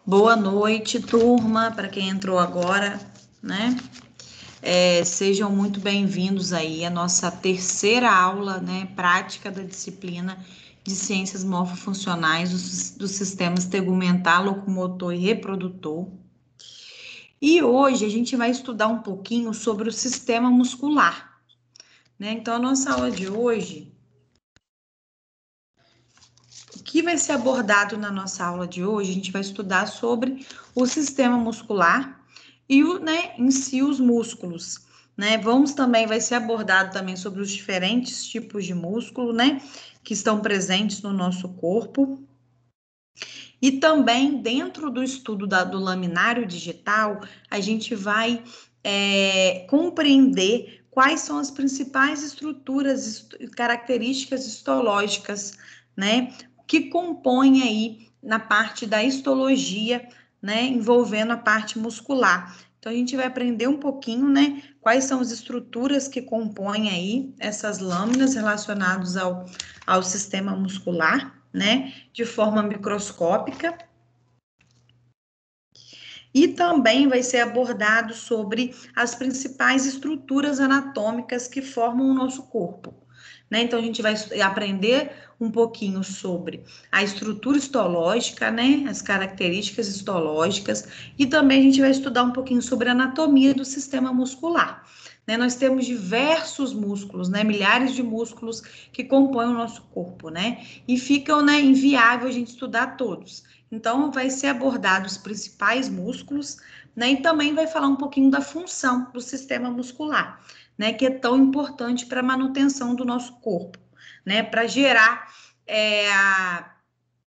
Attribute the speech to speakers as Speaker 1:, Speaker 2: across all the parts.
Speaker 1: Boa noite, turma, para quem entrou agora, né? Sejam muito bem-vindos aí à nossa terceira aula, né, prática da disciplina de Ciências Morfofuncionais dos sistemas tegumentar, locomotor e reprodutor. E hoje a gente vai estudar um pouquinho sobre o sistema muscular, né? Então, a nossa aula de hoje, o que vai ser abordado na nossa aula de hoje, a gente vai estudar sobre o sistema muscular e em si os músculos, né? Vai ser abordado também sobre os diferentes tipos de músculo, né? Que estão presentes no nosso corpo. E também, dentro do estudo do laminário digital, a gente vai compreender quais são as principais estruturas, características histológicas, né? Que compõem aí na parte da histologia, né? Envolvendo a parte muscular. Então, a gente vai aprender um pouquinho, né? Quais são as estruturas que compõem aí essas lâminas relacionadas ao sistema muscular, né? De forma microscópica. E também vai ser abordado sobre as principais estruturas anatômicas que formam o nosso corpo, né? Então, a gente vai aprender um pouquinho sobre a estrutura histológica, né? As características histológicas, e também a gente vai estudar um pouquinho sobre a anatomia do sistema muscular. Né? Nós temos diversos músculos, né? Milhares de músculos que compõem o nosso corpo, né? E ficam, né, inviável a gente estudar todos. Então, vai ser abordado os principais músculos, né? E também vai falar um pouquinho da função do sistema muscular, né? Que é tão importante para a manutenção do nosso corpo, né? Para gerar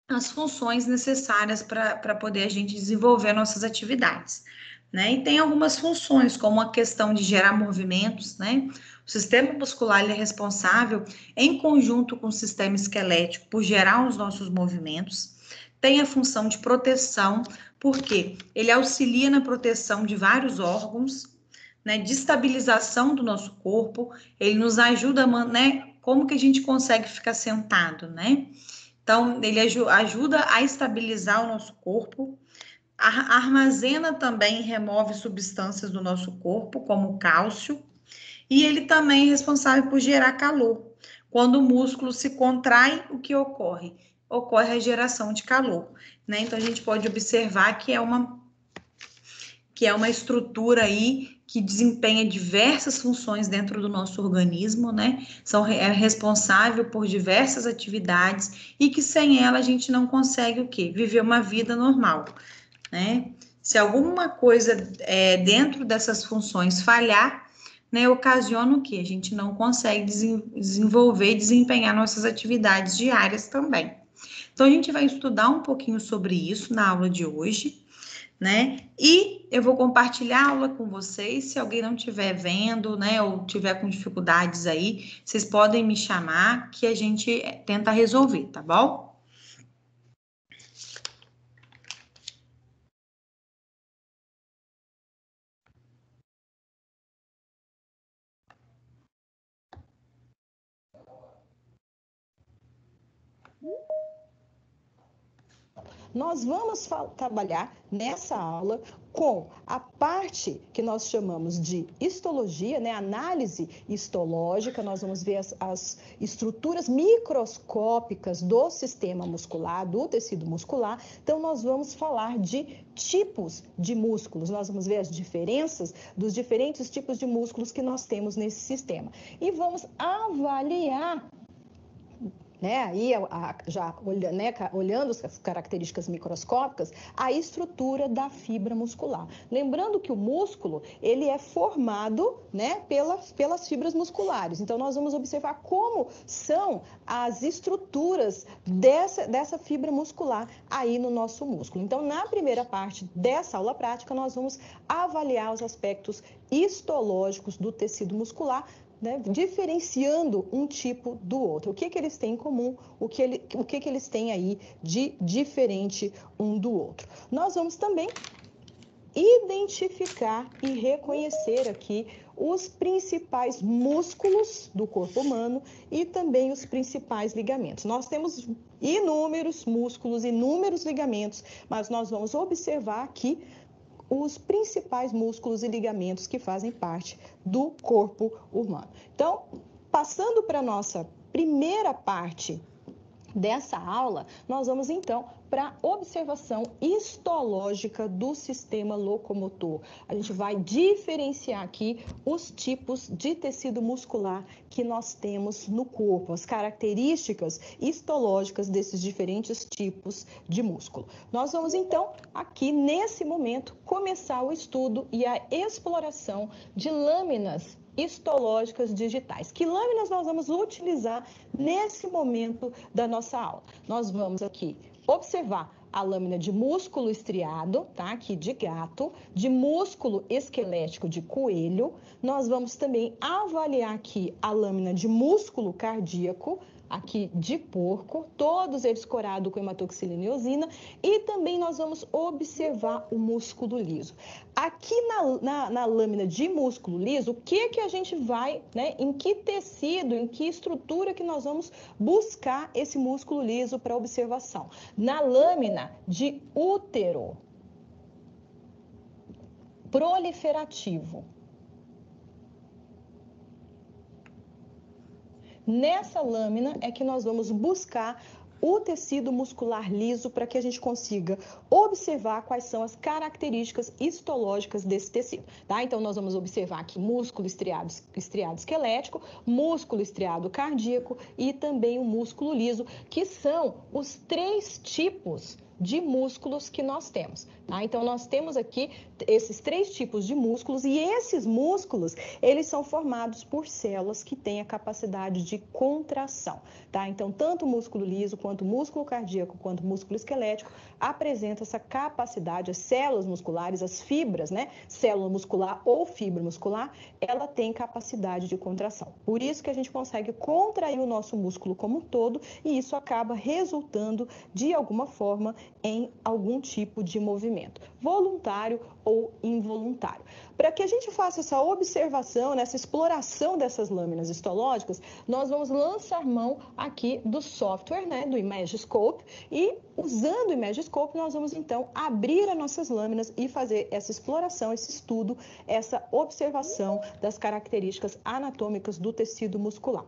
Speaker 1: as funções necessárias para poder a gente desenvolver nossas atividades, né? E tem algumas funções, como a questão de gerar movimentos, né? O sistema muscular ele é responsável, em conjunto com o sistema esquelético, por gerar os nossos movimentos. Tem a função de proteção, porque ele auxilia na proteção de vários órgãos, né? De estabilização do nosso corpo, ele nos ajuda, né? Como que a gente consegue ficar sentado, né? Então, ele ajuda a estabilizar o nosso corpo, armazena também e remove substâncias do nosso corpo, como o cálcio, e ele também é responsável por gerar calor. Quando o músculo se contrai, o que ocorre? Ocorre a geração de calor, né? Então, a gente pode observar que é uma estrutura aí que desempenha diversas funções dentro do nosso organismo, né? É responsável por diversas atividades e que sem ela a gente não consegue o quê? Viver uma vida normal, né? Se alguma coisa dentro dessas funções falhar, né, ocasiona o quê? A gente não consegue desenvolver e desempenhar nossas atividades diárias também. Então, a gente vai estudar um pouquinho sobre isso na aula de hoje, né? E eu vou compartilhar a aula com vocês. Se alguém não estiver vendo, né, ou tiver com dificuldades aí, vocês podem me chamar que a gente tenta resolver, tá bom?
Speaker 2: Nós vamos trabalhar nessa aula com a parte que nós chamamos de histologia, né? Análise histológica. Nós vamos ver as estruturas microscópicas do sistema muscular, do tecido muscular. Então, nós vamos falar de tipos de músculos. Nós vamos ver as diferenças dos diferentes tipos de músculos que nós temos nesse sistema. E vamos avaliar, né, aí já olhando as características microscópicas, a estrutura da fibra muscular. Lembrando que o músculo, ele é formado, né, pelas fibras musculares. Então, nós vamos observar como são as estruturas dessa fibra muscular aí no nosso músculo. Então, na primeira parte dessa aula prática, nós vamos avaliar os aspectos histológicos do tecido muscular, né, diferenciando um tipo do outro. O que eles têm em comum, o que eles têm aí de diferente um do outro. Nós vamos também identificar e reconhecer aqui os principais músculos do corpo humano e também os principais ligamentos. Nós temos inúmeros músculos, inúmeros ligamentos, mas nós vamos observar aqui os principais músculos e ligamentos que fazem parte do corpo humano. Então, passando para a nossa primeira parte dessa aula, nós vamos então para a observação histológica do sistema locomotor. A gente vai diferenciar aqui os tipos de tecido muscular que nós temos no corpo, as características histológicas desses diferentes tipos de músculo. Nós vamos então, aqui nesse momento, começar o estudo e a exploração de lâminas histológicas digitais. Que lâminas nós vamos utilizar nesse momento da nossa aula? Nós vamos aqui observar a lâmina de músculo estriado, tá? Aqui de gato, de músculo esquelético de coelho. Nós vamos também avaliar aqui a lâmina de músculo cardíaco, aqui de porco, todos eles corados com hematoxilina e eosina, e também nós vamos observar o músculo liso. Aqui na lâmina de músculo liso, o que a gente vai, né, em que tecido, em que estrutura que nós vamos buscar esse músculo liso para observação? Na lâmina de útero proliferativo. Nessa lâmina é que nós vamos buscar o tecido muscular liso para que a gente consiga observar quais são as características histológicas desse tecido, tá? Então, nós vamos observar aqui músculo estriado esquelético, músculo estriado cardíaco e também o músculo liso, que são os 3 tipos de músculos que nós temos, tá? Então, nós temos aqui esses 3 tipos de músculos e esses músculos, eles são formados por células que têm a capacidade de contração, tá? Então, tanto o músculo liso, quanto o músculo cardíaco, quanto o músculo esquelético apresentam essa capacidade, as células musculares, as fibras, né? Célula muscular ou fibra muscular, ela tem capacidade de contração. Por isso que a gente consegue contrair o nosso músculo como um todo e isso acaba resultando, de alguma forma, em algum tipo de movimento, voluntário ou involuntário. Para que a gente faça essa observação, essa exploração dessas lâminas histológicas, nós vamos lançar mão aqui do software, né, do Imagescope, e usando o Imagescope nós vamos então abrir as nossas lâminas e fazer essa exploração, esse estudo, essa observação das características anatômicas do tecido muscular.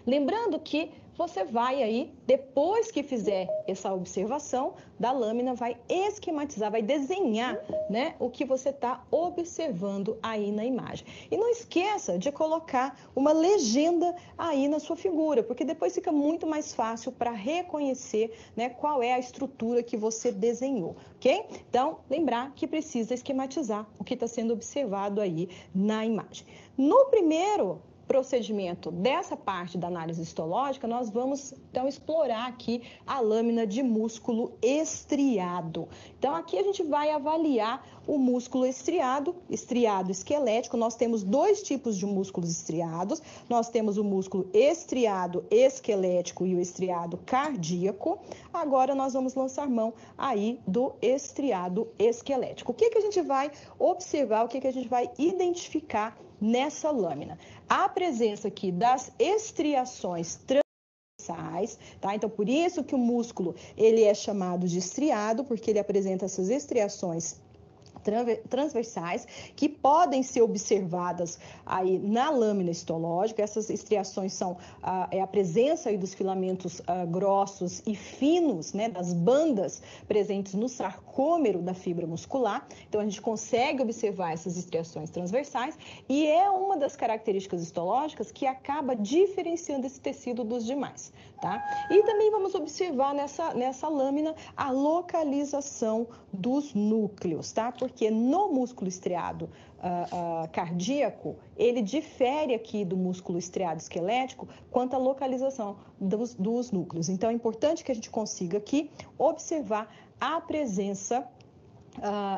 Speaker 2: Lembrando que você vai aí, depois que fizer essa observação da lâmina, vai esquematizar, vai desenhar, né, o que você está observando aí na imagem. E não esqueça de colocar uma legenda aí na sua figura, porque depois fica muito mais fácil para reconhecer, né, qual é a estrutura que você desenhou, ok? Então, lembrar que precisa esquematizar o que está sendo observado aí na imagem. No primeiro procedimento dessa parte da análise histológica, nós vamos então explorar aqui a lâmina de músculo estriado. Então aqui a gente vai avaliar o músculo estriado esquelético. Nós temos 2 tipos de músculos estriados. Nós temos o músculo estriado esquelético e o estriado cardíaco. Agora nós vamos lançar mão aí do estriado esquelético. O que a gente vai observar, o que a gente vai identificar nessa lâmina? A presença aqui das estriações transversais, tá? Então, por isso que o músculo, ele é chamado de estriado, porque ele apresenta essas estriações transversais que podem ser observadas aí na lâmina histológica. Essas estriações são a presença aí dos filamentos grossos e finos, né, das bandas presentes no sarcômero da fibra muscular. Então a gente consegue observar essas estriações transversais e é uma das características histológicas que acaba diferenciando esse tecido dos demais, tá? E também vamos observar nessa lâmina a localização dos núcleos, tá? Porque no músculo estriado cardíaco, ele difere aqui do músculo estriado esquelético quanto à localização dos núcleos. Então, é importante que a gente consiga aqui observar a presença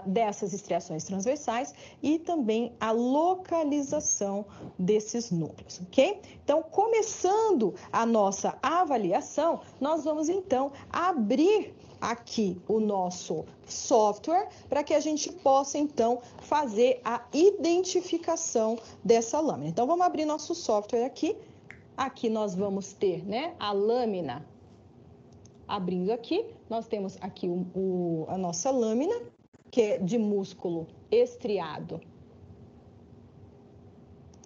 Speaker 2: dessas estriações transversais e também a localização desses núcleos, ok? Então, começando a nossa avaliação, nós vamos então abrir aqui o nosso software para que a gente possa, então, fazer a identificação dessa lâmina. Então, vamos abrir nosso software aqui. Aqui nós vamos ter, né, a lâmina. Abrindo aqui, nós temos aqui a nossa lâmina, que é de músculo estriado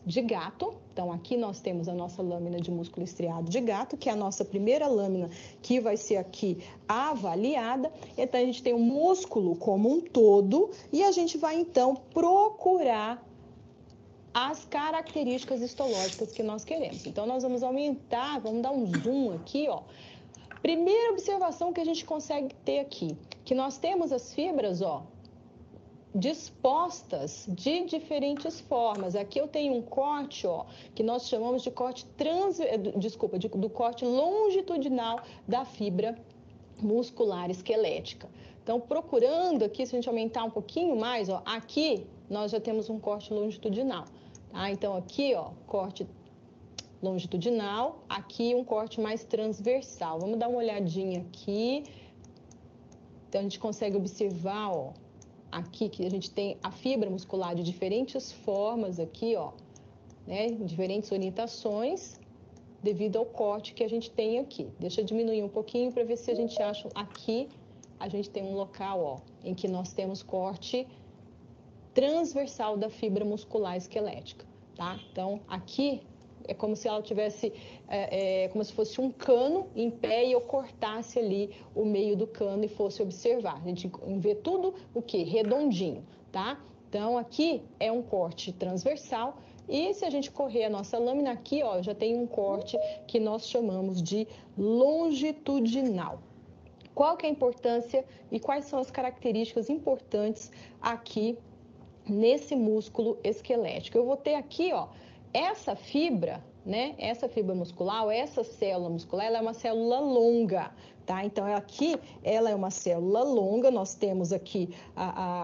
Speaker 2: de gato. Então, aqui nós temos a nossa lâmina de músculo estriado de gato, que é a nossa primeira lâmina que vai ser aqui avaliada. Então, a gente tem o músculo como um todo e a gente vai, então, procurar as características histológicas que nós queremos. Então, nós vamos aumentar, vamos dar um zoom aqui, ó. Primeira observação que a gente consegue ter aqui, que nós temos as fibras, ó, dispostas de diferentes formas. Aqui eu tenho um corte, ó, que nós chamamos de corte do corte longitudinal da fibra muscular esquelética. Então, procurando aqui, se a gente aumentar um pouquinho mais, ó, aqui nós já temos um corte longitudinal, tá? Então, aqui, ó, corte longitudinal, aqui um corte mais transversal. Vamos dar uma olhadinha aqui. Então, a gente consegue observar, ó, aqui que a gente tem a fibra muscular de diferentes formas aqui, ó, né, diferentes orientações, devido ao corte que a gente tem aqui. Deixa eu diminuir um pouquinho para ver se a gente acha aqui, a gente tem um local, ó, em que nós temos corte transversal da fibra muscular esquelética, tá? Então, aqui é como se ela tivesse, como se fosse um cano em pé e eu cortasse ali o meio do cano e fosse observar. A gente vê tudo o quê? Redondinho, tá? Então, aqui é um corte transversal e se a gente correr a nossa lâmina aqui, ó, já tem um corte que nós chamamos de longitudinal. Qual que é a importância e quais são as características importantes aqui nesse músculo esquelético? Eu vou ter aqui, ó, essa fibra, né? Essa fibra muscular, essa célula muscular, ela é uma célula longa, tá? Então, aqui, ela é uma célula longa. Nós temos aqui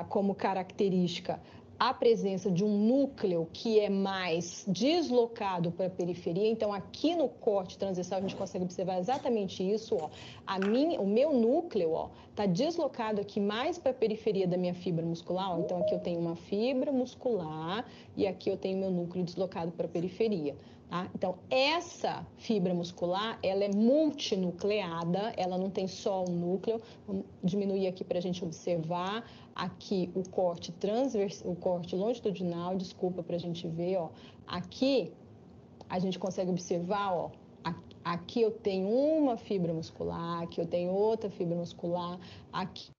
Speaker 2: como característica a presença de um núcleo que é mais deslocado para a periferia. Então, aqui no corte transversal, a gente consegue observar exatamente isso, ó. O meu núcleo, ó, está deslocado aqui mais para a periferia da minha fibra muscular, ó. Então, aqui eu tenho uma fibra muscular e aqui eu tenho meu núcleo deslocado para a periferia. Tá? Então, essa fibra muscular, ela é multinucleada, ela não tem só um núcleo. Vamos diminuir aqui para a gente observar. Aqui o corte o corte longitudinal, desculpa, para a gente ver, ó. Aqui a gente consegue observar, ó. Aqui eu tenho uma fibra muscular, aqui eu tenho outra fibra muscular, aqui.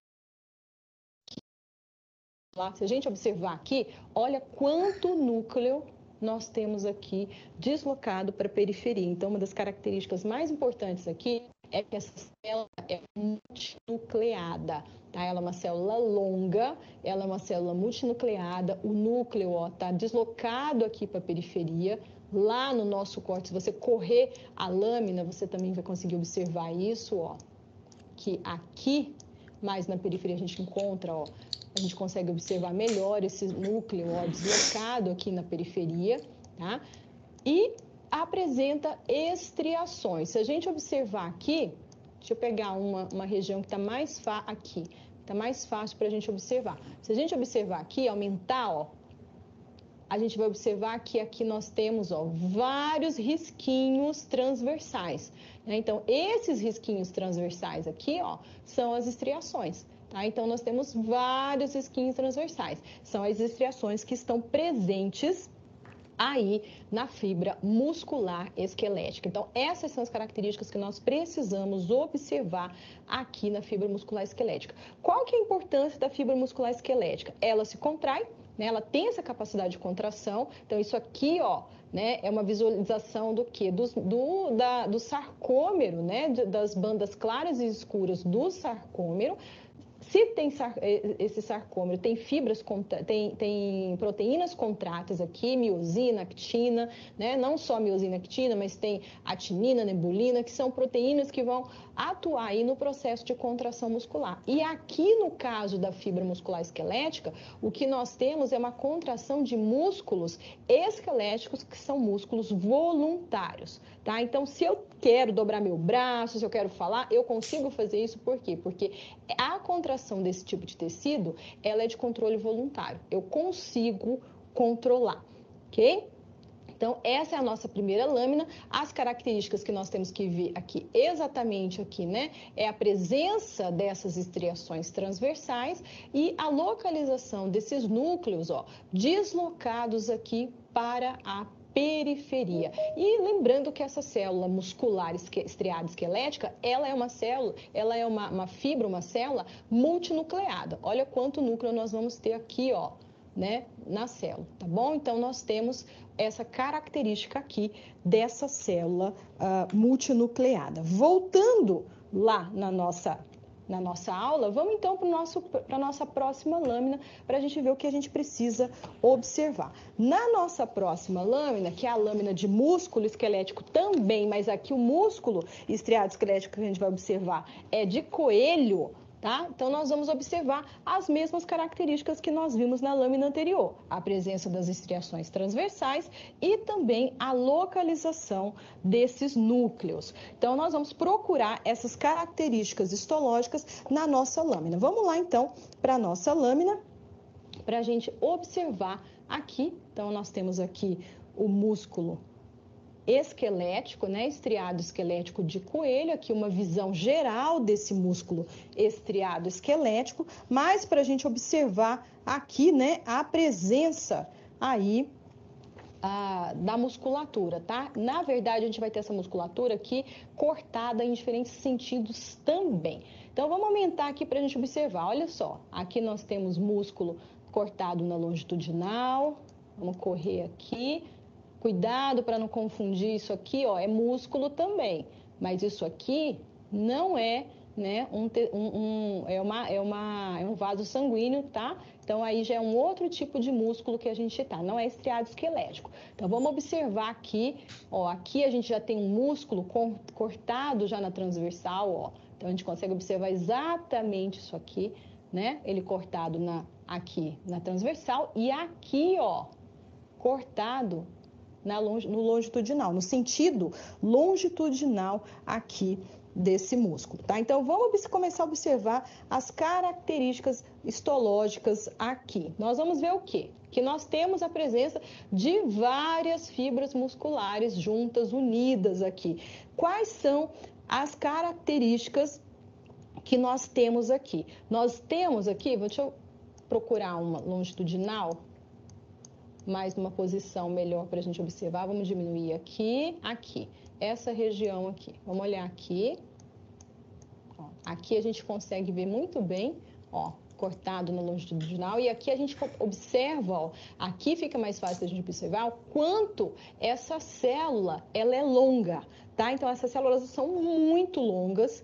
Speaker 2: Se a gente observar aqui, olha quanto núcleo nós temos aqui deslocado para a periferia. Então, uma das características mais importantes aqui é que essa célula é multinucleada, tá? Ela é uma célula longa, ela é uma célula multinucleada, o núcleo está deslocado aqui para a periferia. Lá no nosso corte, se você correr a lâmina, você também vai conseguir observar isso, ó, que aqui, mais na periferia, a gente encontra, ó, a gente consegue observar melhor esse núcleo, ó, deslocado aqui na periferia, tá? E apresenta estriações. Se a gente observar aqui, deixa eu pegar uma região que está mais aqui, está mais fácil para a gente observar. Se a gente observar aqui, aumentar, ó, a gente vai observar que aqui nós temos, ó, vários risquinhos transversais, né? Então, esses risquinhos transversais aqui, ó, são as estriações. Tá? Então, nós temos vários risquinhos transversais. São as estriações que estão presentes aí na fibra muscular esquelética. Então, essas são as características que nós precisamos observar aqui na fibra muscular esquelética. Qual que é a importância da fibra muscular esquelética? Ela se contrai, né? Ela tem essa capacidade de contração. Então, isso aqui, ó, né, é uma visualização do quê? Do sarcômero, né? Das bandas claras e escuras do sarcômero. Se tem esse sarcômero, tem fibras, tem proteínas contráteis aqui, miosina, actina, né? Não só miosina, actina, mas tem atinina, nebulina, que são proteínas que vão atuar aí no processo de contração muscular. E aqui no caso da fibra muscular esquelética, o que nós temos é uma contração de músculos esqueléticos, que são músculos voluntários, tá? Então, se eu quero dobrar meu braço, se eu quero falar, eu consigo fazer isso, por quê? Porque a contração desse tipo de tecido, ela é de controle voluntário. Eu consigo controlar, ok? Então, essa é a nossa primeira lâmina. As características que nós temos que ver aqui, exatamente aqui, né? É a presença dessas estriações transversais e a localização desses núcleos, ó, deslocados aqui para a periferia. E lembrando que essa célula muscular estriada esquelética, ela é uma célula, ela é uma fibra, uma célula multinucleada. Olha quanto núcleo nós vamos ter aqui, ó, né, na célula, tá bom? Então, nós temos essa característica aqui dessa célula multinucleada. Voltando lá na nossa aula, vamos então para a nossa próxima lâmina, para a gente ver o que a gente precisa observar. Na nossa próxima lâmina, que é a lâmina de músculo esquelético também, mas aqui o músculo estriado esquelético que a gente vai observar é de coelho, tá? Então, nós vamos observar as mesmas características que nós vimos na lâmina anterior. A presença das estriações transversais e também a localização desses núcleos. Então, nós vamos procurar essas características histológicas na nossa lâmina. Vamos lá, então, para a nossa lâmina, para a gente observar aqui. Então, nós temos aqui o músculo esquelético, né, estriado esquelético de coelho, aqui uma visão geral desse músculo estriado esquelético, mas para a gente observar aqui, né, a presença aí da musculatura, tá? Na verdade, a gente vai ter essa musculatura aqui cortada em diferentes sentidos também. Então, vamos aumentar aqui para a gente observar. Olha só, aqui nós temos músculo cortado na longitudinal, vamos correr aqui. Cuidado para não confundir isso aqui, ó, é músculo também, mas isso aqui não é, né, é um vaso sanguíneo, tá? Então, aí já é um outro tipo de músculo que a gente tá, não é estriado esquelético. Então, vamos observar aqui, ó, aqui a gente já tem um músculo cortado já na transversal, ó. Então, a gente consegue observar exatamente isso aqui, né? Ele cortado aqui na transversal e aqui, ó, cortado no longitudinal, no sentido longitudinal aqui desse músculo, tá? Então, vamos começar a observar as características histológicas aqui. Nós vamos ver o quê? Que nós temos a presença de várias fibras musculares juntas, unidas aqui. Quais são as características que nós temos aqui? Nós temos aqui, deixa eu procurar uma longitudinal, mais numa posição melhor para a gente observar. Vamos diminuir aqui, essa região aqui. Vamos olhar aqui. Ó, aqui a gente consegue ver muito bem, ó, cortado na longitudinal. E aqui a gente observa, ó, aqui fica mais fácil a gente observar o quanto essa célula, ela é longa, tá? Então, essas células são muito longas.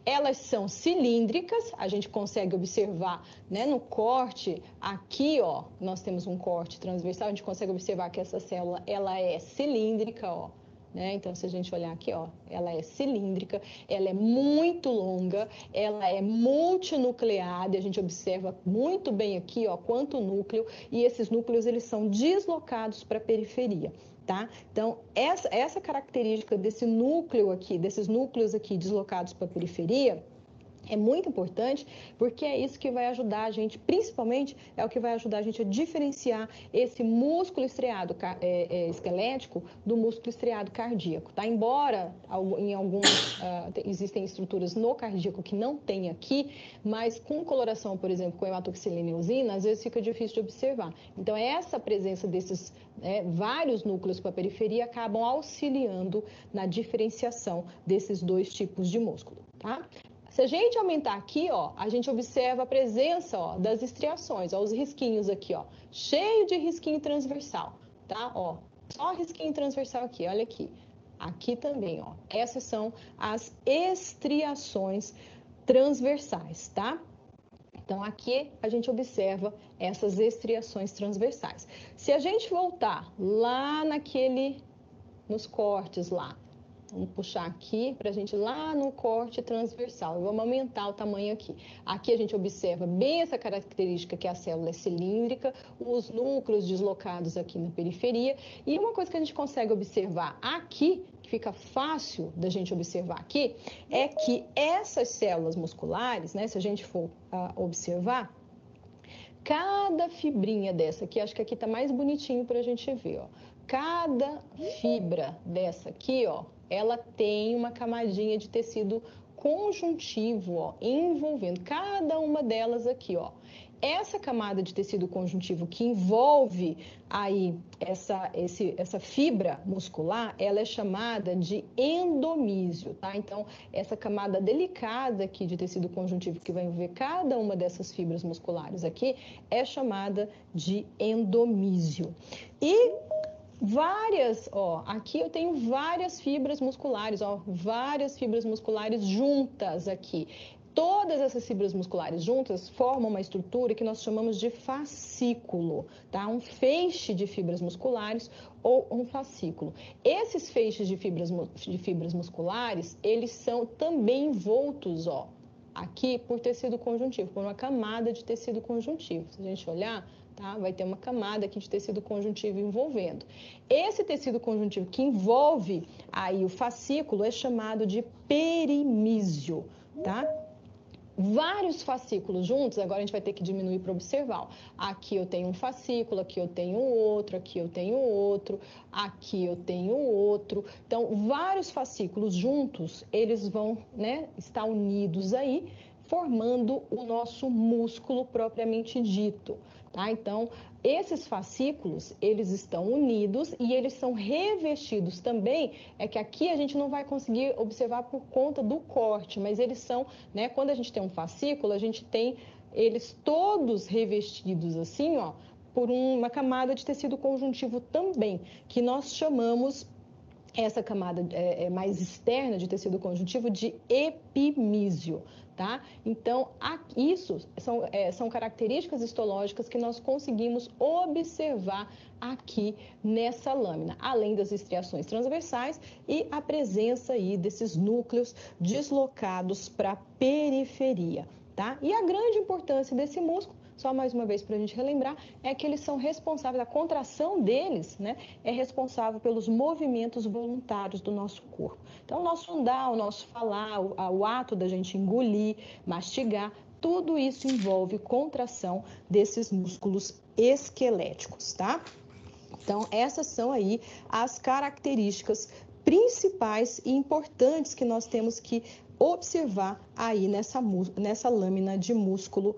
Speaker 2: Elas são cilíndricas, a gente consegue observar, né, no corte, aqui, ó, nós temos um corte transversal, a gente consegue observar que essa célula, ela é cilíndrica, ó, né? Então, se a gente olhar aqui, ó, ela é cilíndrica, ela é muito longa, ela é multinucleada, e a gente observa muito bem aqui, ó, quanto núcleo, e esses núcleos, eles são deslocados para a periferia. Tá? Então, essa característica desse núcleo aqui, desses núcleos aqui deslocados para a periferia, é muito importante, porque é isso que vai ajudar a gente, principalmente é o que vai ajudar a gente a diferenciar esse músculo estriado esquelético do músculo estriado cardíaco, tá? Embora em algumas existem estruturas no cardíaco que não tem aqui, mas com coloração, por exemplo, com hematoxilina e eosina, às vezes fica difícil de observar. Então, essa presença desses vários núcleos para a periferia acabam auxiliando na diferenciação desses dois tipos de músculo, tá? Se a gente aumentar aqui, ó, a gente observa a presença, ó, das estriações, ó, os risquinhos aqui, ó, cheio de risquinho transversal, tá? Ó, só risquinho transversal aqui, olha aqui. Aqui também, ó. Essas são as estriações transversais, tá? Então, aqui a gente observa essas estriações transversais. Se a gente voltar lá nos cortes lá, vamos puxar aqui para a gente ir lá no corte transversal. Vamos aumentar o tamanho aqui. Aqui a gente observa bem essa característica que a célula é cilíndrica, os núcleos deslocados aqui na periferia. E uma coisa que a gente consegue observar aqui, que fica fácil da gente observar aqui, é que essas células musculares, né, se a gente for observar, cada fibrinha dessa aqui, acho que aqui está mais bonitinho para a gente ver, ó. Cada fibra dessa aqui, ó, ela tem uma camadinha de tecido conjuntivo, ó, envolvendo cada uma delas aqui, ó. Essa camada de tecido conjuntivo que envolve aí essa fibra muscular, ela é chamada de endomísio, tá? Então, essa camada delicada aqui de tecido conjuntivo que vai envolver cada uma dessas fibras musculares aqui é chamada de endomísio. E aqui eu tenho várias fibras musculares, ó, várias fibras musculares juntas aqui. Todas essas fibras musculares juntas formam uma estrutura que nós chamamos de fascículo, tá? Um feixe de fibras musculares ou um fascículo. Esses feixes de fibras musculares, eles são também envoltos, ó, aqui por tecido conjuntivo, por uma camada de tecido conjuntivo. Se a gente olhar, tá? Vai ter uma camada aqui de tecido conjuntivo envolvendo. Esse tecido conjuntivo que envolve aí o fascículo é chamado de perimísio, tá? Vários fascículos juntos, agora a gente vai ter que diminuir para observar. Aqui eu tenho um fascículo, aqui eu tenho outro, aqui eu tenho outro, aqui eu tenho outro. Então, vários fascículos juntos, eles vão, né, estar unidos aí, formando o nosso músculo propriamente dito, tá? Então, esses fascículos, eles estão unidos e eles são revestidos também, é que aqui a gente não vai conseguir observar por conta do corte, mas eles são, né, quando a gente tem um fascículo, a gente tem eles todos revestidos assim, ó, por uma camada de tecido conjuntivo também, que nós chamamos essa camada mais externa de tecido conjuntivo de epimísio, tá? Então, isso são características histológicas que nós conseguimos observar aqui nessa lâmina, além das estriações transversais e a presença aí desses núcleos deslocados para a periferia, tá? E a grande importância desse músculo, só mais uma vez para a gente relembrar, é que eles são responsáveis, a contração deles, né, é responsável pelos movimentos voluntários do nosso corpo. Então, o nosso andar, o nosso falar, o ato da gente engolir, mastigar, tudo isso envolve contração desses músculos esqueléticos, tá? Então, essas são aí as características principais e importantes que nós temos que observar aí nessa lâmina de músculo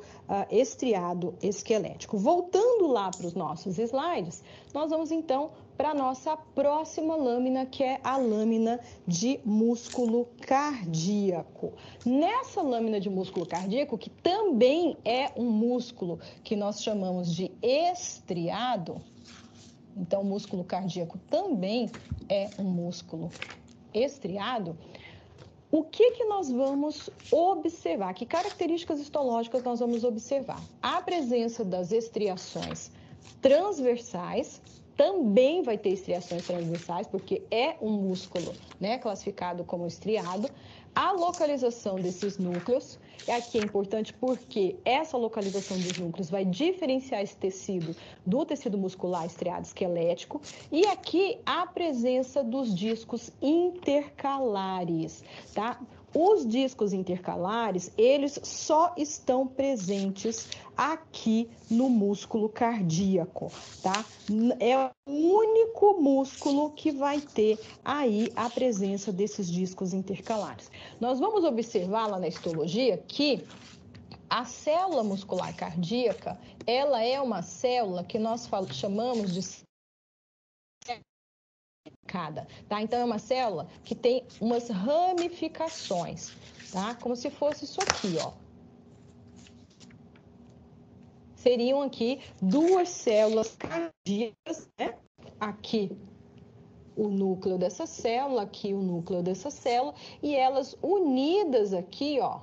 Speaker 2: estriado esquelético. Voltando lá para os nossos slides, nós vamos então para a nossa próxima lâmina, que é a lâmina de músculo cardíaco. Nessa lâmina de músculo cardíaco, que também é um músculo que nós chamamos de estriado, então o músculo cardíaco também é um músculo estriado. O que nós vamos observar? Que características histológicas nós vamos observar? A presença das estriações transversais, também vai ter estriações transversais, porque é um músculo, né, classificado como estriado. A localização desses núcleos, aqui é importante porque essa localização dos núcleos vai diferenciar esse tecido do tecido muscular estriado esquelético. E aqui a presença dos discos intercalares, tá? Os discos intercalares, eles só estão presentes aqui no músculo cardíaco, tá? É o único músculo que vai ter aí a presença desses discos intercalares. Nós vamos observar lá na histologia que a célula muscular cardíaca, ela é uma célula que nós chamamos de tá? Então, é uma célula que tem umas ramificações, tá? Como se fosse isso aqui, ó. Seriam aqui duas células cardíacas, né? Aqui o núcleo dessa célula, aqui o núcleo dessa célula, e elas unidas aqui, ó,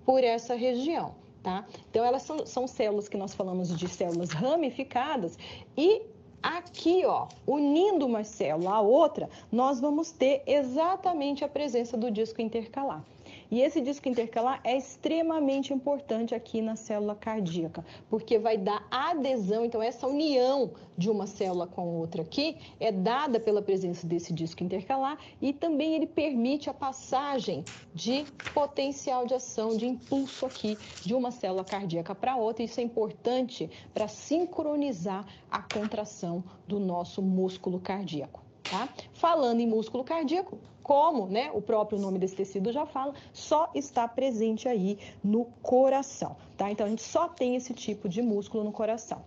Speaker 2: por essa região, tá? Então, elas são células que nós falamos de células ramificadas e aqui, ó, unindo uma célula à outra, nós vamos ter exatamente a presença do disco intercalar. E esse disco intercalar é extremamente importante aqui na célula cardíaca, porque vai dar adesão, então essa união de uma célula com outra aqui é dada pela presença desse disco intercalar e também ele permite a passagem de potencial de ação, de impulso aqui de uma célula cardíaca para outra. Isso é importante para sincronizar a contração do nosso músculo cardíaco. Tá? Falando em músculo cardíaco, como, né, o próprio nome desse tecido já fala, só está presente aí no coração, tá? Então, a gente só tem esse tipo de músculo no coração.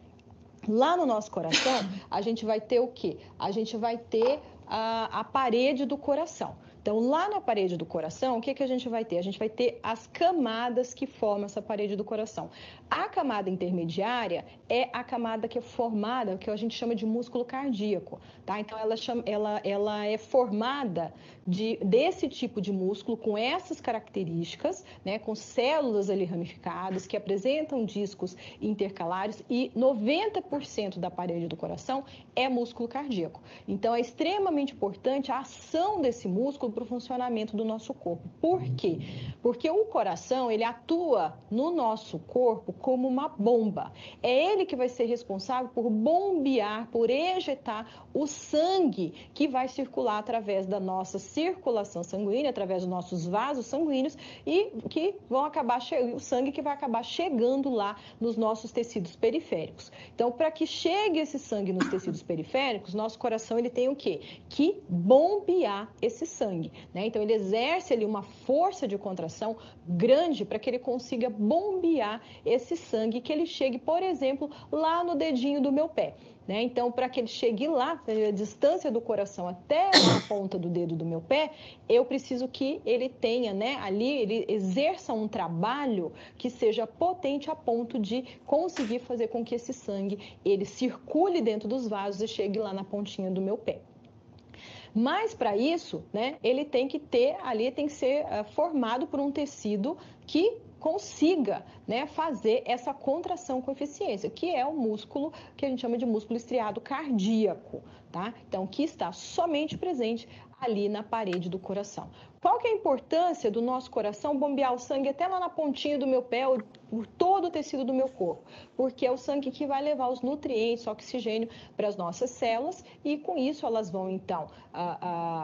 Speaker 2: Lá no nosso coração, a gente vai ter o quê? A gente vai ter a parede do coração. Então, lá na parede do coração, o que a gente vai ter? A gente vai ter as camadas que formam essa parede do coração. A camada intermediária é a camada que é formada, que a gente chama de músculo cardíaco, tá? Então, ela é formada desse tipo de músculo, com essas características, né? Com células ali ramificadas, que apresentam discos intercalares e 90% da parede do coração é músculo cardíaco. Então, é extremamente importante a ação desse músculo para o funcionamento do nosso corpo. Por quê? Porque o coração, ele atua no nosso corpo como uma bomba. É ele que vai ser responsável por bombear, por ejetar o sangue que vai circular através da nossa circulação sanguínea, através dos nossos vasos sanguíneos e que vão acabar o sangue que vai acabar chegando lá nos nossos tecidos periféricos. Então, para que chegue esse sangue nos tecidos periféricos, nosso coração ele tem o quê? Que bombear esse sangue, né? Então, ele exerce ali uma força de contração grande para que ele consiga bombear esse sangue, que ele chegue, por exemplo, lá no dedinho do meu pé. Né? Então, para que ele chegue lá, a distância do coração até a ponta do dedo do meu pé, eu preciso que ele tenha, né, ali, ele exerça um trabalho que seja potente a ponto de conseguir fazer com que esse sangue ele circule dentro dos vasos e chegue lá na pontinha do meu pé. Mas para isso, né, ele tem que ter ali, tem que ser formado por um tecido que consiga, né, fazer essa contração com eficiência, que é o músculo que a gente chama de músculo estriado cardíaco, tá? Então, que está somente presente ali na parede do coração. Qual que é a importância do nosso coração bombear o sangue até lá na pontinha do meu pé, ou por todo o tecido do meu corpo? Porque é o sangue que vai levar os nutrientes, o oxigênio para as nossas células e com isso elas vão então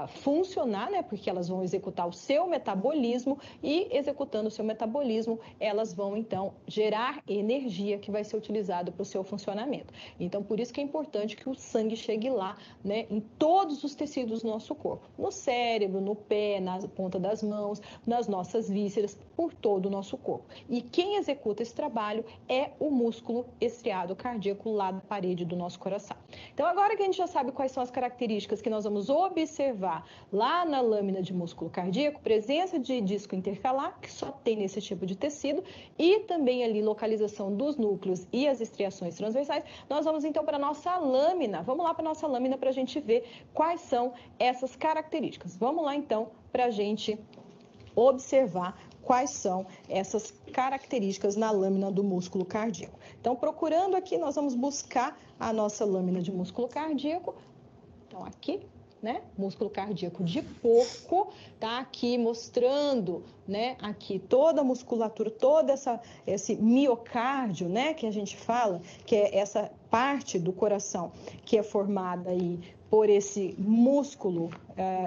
Speaker 2: funcionar, né? Porque elas vão executar o seu metabolismo e executando o seu metabolismo, elas vão então gerar energia que vai ser utilizada para o seu funcionamento. Então, por isso que é importante que o sangue chegue lá, né? Em todos os tecidos do nosso corpo, no cérebro, no pé, na ponta das mãos, nas nossas vísceras, por todo o nosso corpo. E quem executa esse trabalho é o músculo estriado cardíaco lá da parede do nosso coração. Então, agora que a gente já sabe quais são as características que nós vamos observar lá na lâmina de músculo cardíaco, presença de disco intercalar, que só tem nesse tipo de tecido, e também ali localização dos núcleos e as estriações transversais, nós vamos então para a nossa lâmina. Vamos lá para a nossa lâmina para a gente ver quais são essas características. Vamos lá então para a gente observar quais são essas características na lâmina do músculo cardíaco. Então, procurando aqui, nós vamos buscar a nossa lâmina de músculo cardíaco. Então, aqui, né? Músculo cardíaco de porco, tá aqui mostrando, né? Aqui toda a musculatura, esse miocárdio, né? Que a gente fala, que é essa parte do coração que é formada aí por esse músculo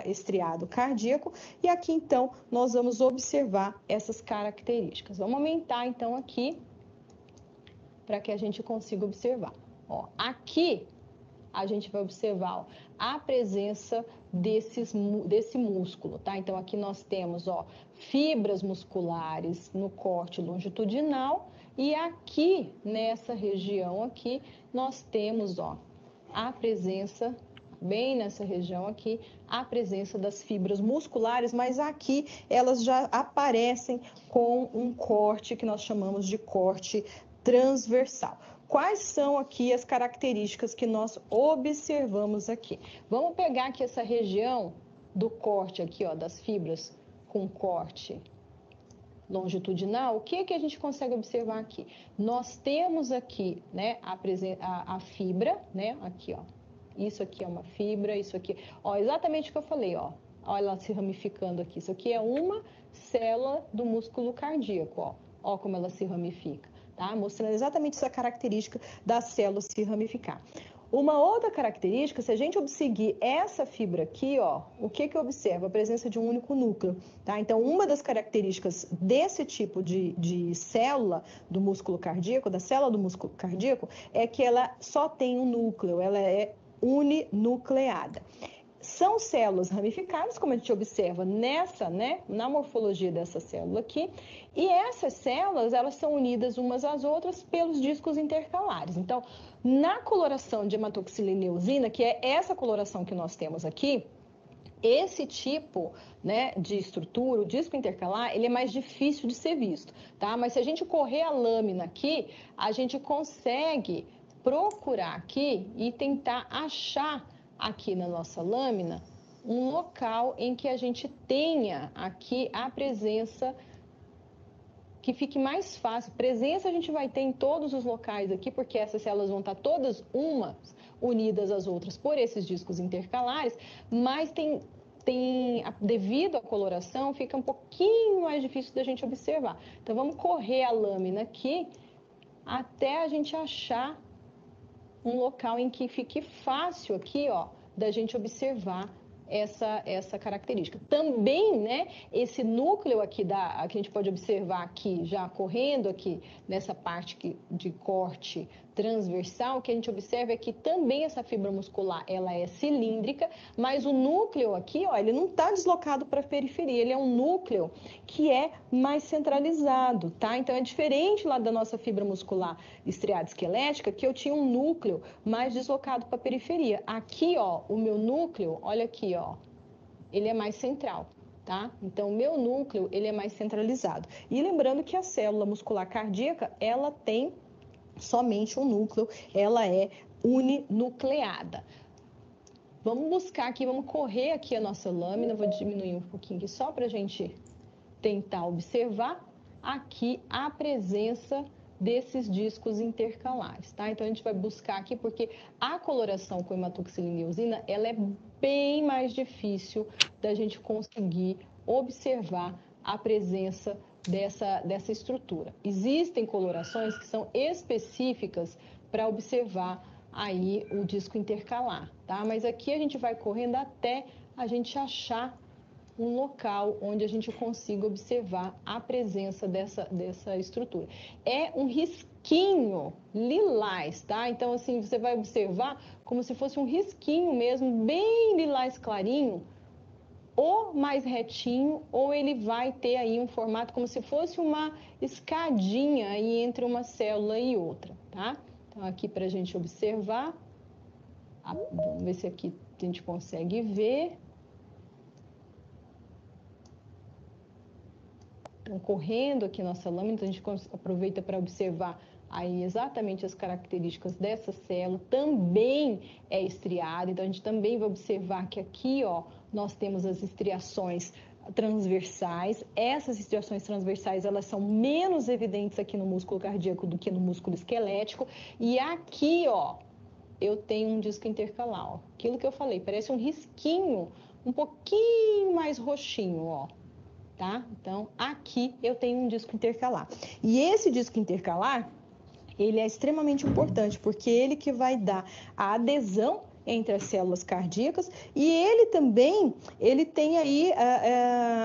Speaker 2: estriado cardíaco. E aqui, então, nós vamos observar essas características. Vamos aumentar, então, aqui, para que a gente consiga observar. Ó, aqui, a gente vai observar ó, a presença desse músculo, tá? Então, aqui nós temos, ó, fibras musculares no corte longitudinal e aqui, nessa região aqui, nós temos, ó, a presença bem nessa região aqui, a presença das fibras musculares, mas aqui elas já aparecem com um corte que nós chamamos de corte transversal. Quais são aqui as características que nós observamos aqui? Vamos pegar aqui essa região do corte aqui, ó, das fibras com corte longitudinal, o que que a gente consegue observar aqui? Nós temos aqui, né, a fibra, né, aqui, ó. Isso aqui é uma fibra, isso aqui, ó, exatamente o que eu falei, ó. Olha ela se ramificando aqui. Isso aqui é uma célula do músculo cardíaco, ó. Ó como ela se ramifica, tá? Mostrando exatamente essa característica da célula se ramificar. Uma outra característica, se a gente seguir essa fibra aqui, ó, o que que eu observo? A presença de um único núcleo, tá? Então, uma das características desse tipo de célula do músculo cardíaco, da célula do músculo cardíaco, é que ela só tem um núcleo, ela é uninucleada. São células ramificadas, como a gente observa nessa, né, na morfologia dessa célula aqui, e essas células, elas são unidas umas às outras pelos discos intercalares. Então, na coloração de hematoxilina e eosina, que é essa coloração que nós temos aqui, esse tipo, né, de estrutura, o disco intercalar, ele é mais difícil de ser visto, tá? Mas se a gente correr a lâmina aqui, a gente consegue procurar aqui e tentar achar aqui na nossa lâmina um local em que a gente tenha aqui a presença que fique mais fácil. Presença a gente vai ter em todos os locais aqui, porque essas células vão estar todas umas unidas às outras por esses discos intercalares, mas devido à coloração, fica um pouquinho mais difícil da gente observar. Então, vamos correr a lâmina aqui até a gente achar um local em que fique fácil aqui, ó, da gente observar essa característica. Também, né, esse núcleo aqui que a gente pode observar aqui, já correndo aqui nessa parte de corte transversal, o que a gente observa é que também essa fibra muscular, ela é cilíndrica, mas o núcleo aqui, ó, ele não está deslocado para a periferia, ele é um núcleo que é mais centralizado, tá? Então, é diferente lá da nossa fibra muscular estriada esquelética, que eu tinha um núcleo mais deslocado para a periferia. Aqui, ó, o meu núcleo, olha aqui, ó, ele é mais central, tá? Então, o meu núcleo, ele é mais centralizado. E lembrando que a célula muscular cardíaca, ela tem somente um núcleo, ela é uninucleada. Vamos buscar aqui, vamos correr aqui a nossa lâmina, vou diminuir um pouquinho aqui só para a gente tentar observar aqui a presença desses discos intercalares, tá? Então, a gente vai buscar aqui, porque a coloração com hematoxilina e eosina, ela é bem mais difícil da gente conseguir observar a presença dessa estrutura. Existem colorações que são específicas para observar aí o disco intercalar, tá? Mas aqui a gente vai correndo até a gente achar um local onde a gente consiga observar a presença dessa estrutura. É um risquinho lilás, tá? Então, assim, você vai observar como se fosse um risquinho mesmo, bem lilás clarinho, ou mais retinho, ou ele vai ter aí um formato como se fosse uma escadinha aí entre uma célula e outra, tá? Então, aqui para a gente observar, vamos ver se aqui a gente consegue ver. Então, correndo aqui nossa lâmina, então a gente aproveita para observar aí exatamente as características dessa célula. Também é estriada, então a gente também vai observar que aqui, ó, nós temos as estriações transversais. Essas estriações transversais, elas são menos evidentes aqui no músculo cardíaco do que no músculo esquelético. E aqui, ó, eu tenho um disco intercalar, ó. Aquilo que eu falei, parece um risquinho um pouquinho mais roxinho, ó. Tá? Então, aqui eu tenho um disco intercalar. E esse disco intercalar, ele é extremamente importante, porque ele que vai dar a adesão entre as células cardíacas e ele também, ele tem aí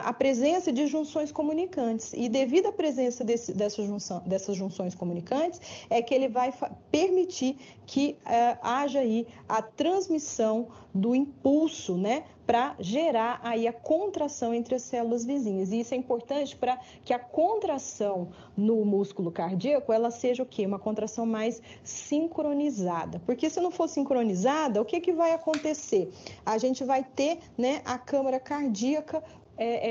Speaker 2: a presença de junções comunicantes. E devido à presença dessas junções comunicantes, é que ele vai permitir que haja aí a transmissão do impulso, né? Para gerar aí a contração entre as células vizinhas. E isso é importante para que a contração no músculo cardíaco, ela seja o quê? Uma contração mais sincronizada. Porque se não for sincronizada, o que vai acontecer? A gente vai ter, né, a câmara cardíaca,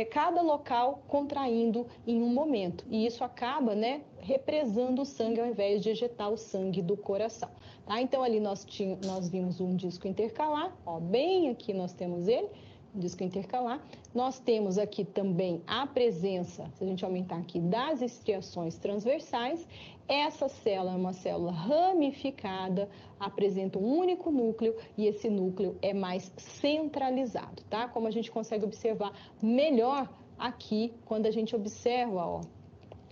Speaker 2: cada local contraindo em um momento. E isso acaba, né, represando o sangue ao invés de ejetar o sangue do coração. Tá? Então, ali nós vimos um disco intercalar, ó, bem aqui nós temos ele, disco intercalar. Nós temos aqui também a presença, se a gente aumentar aqui, das estriações transversais. Essa célula é uma célula ramificada, apresenta um único núcleo e esse núcleo é mais centralizado, tá? Como a gente consegue observar melhor aqui quando a gente observa, ó,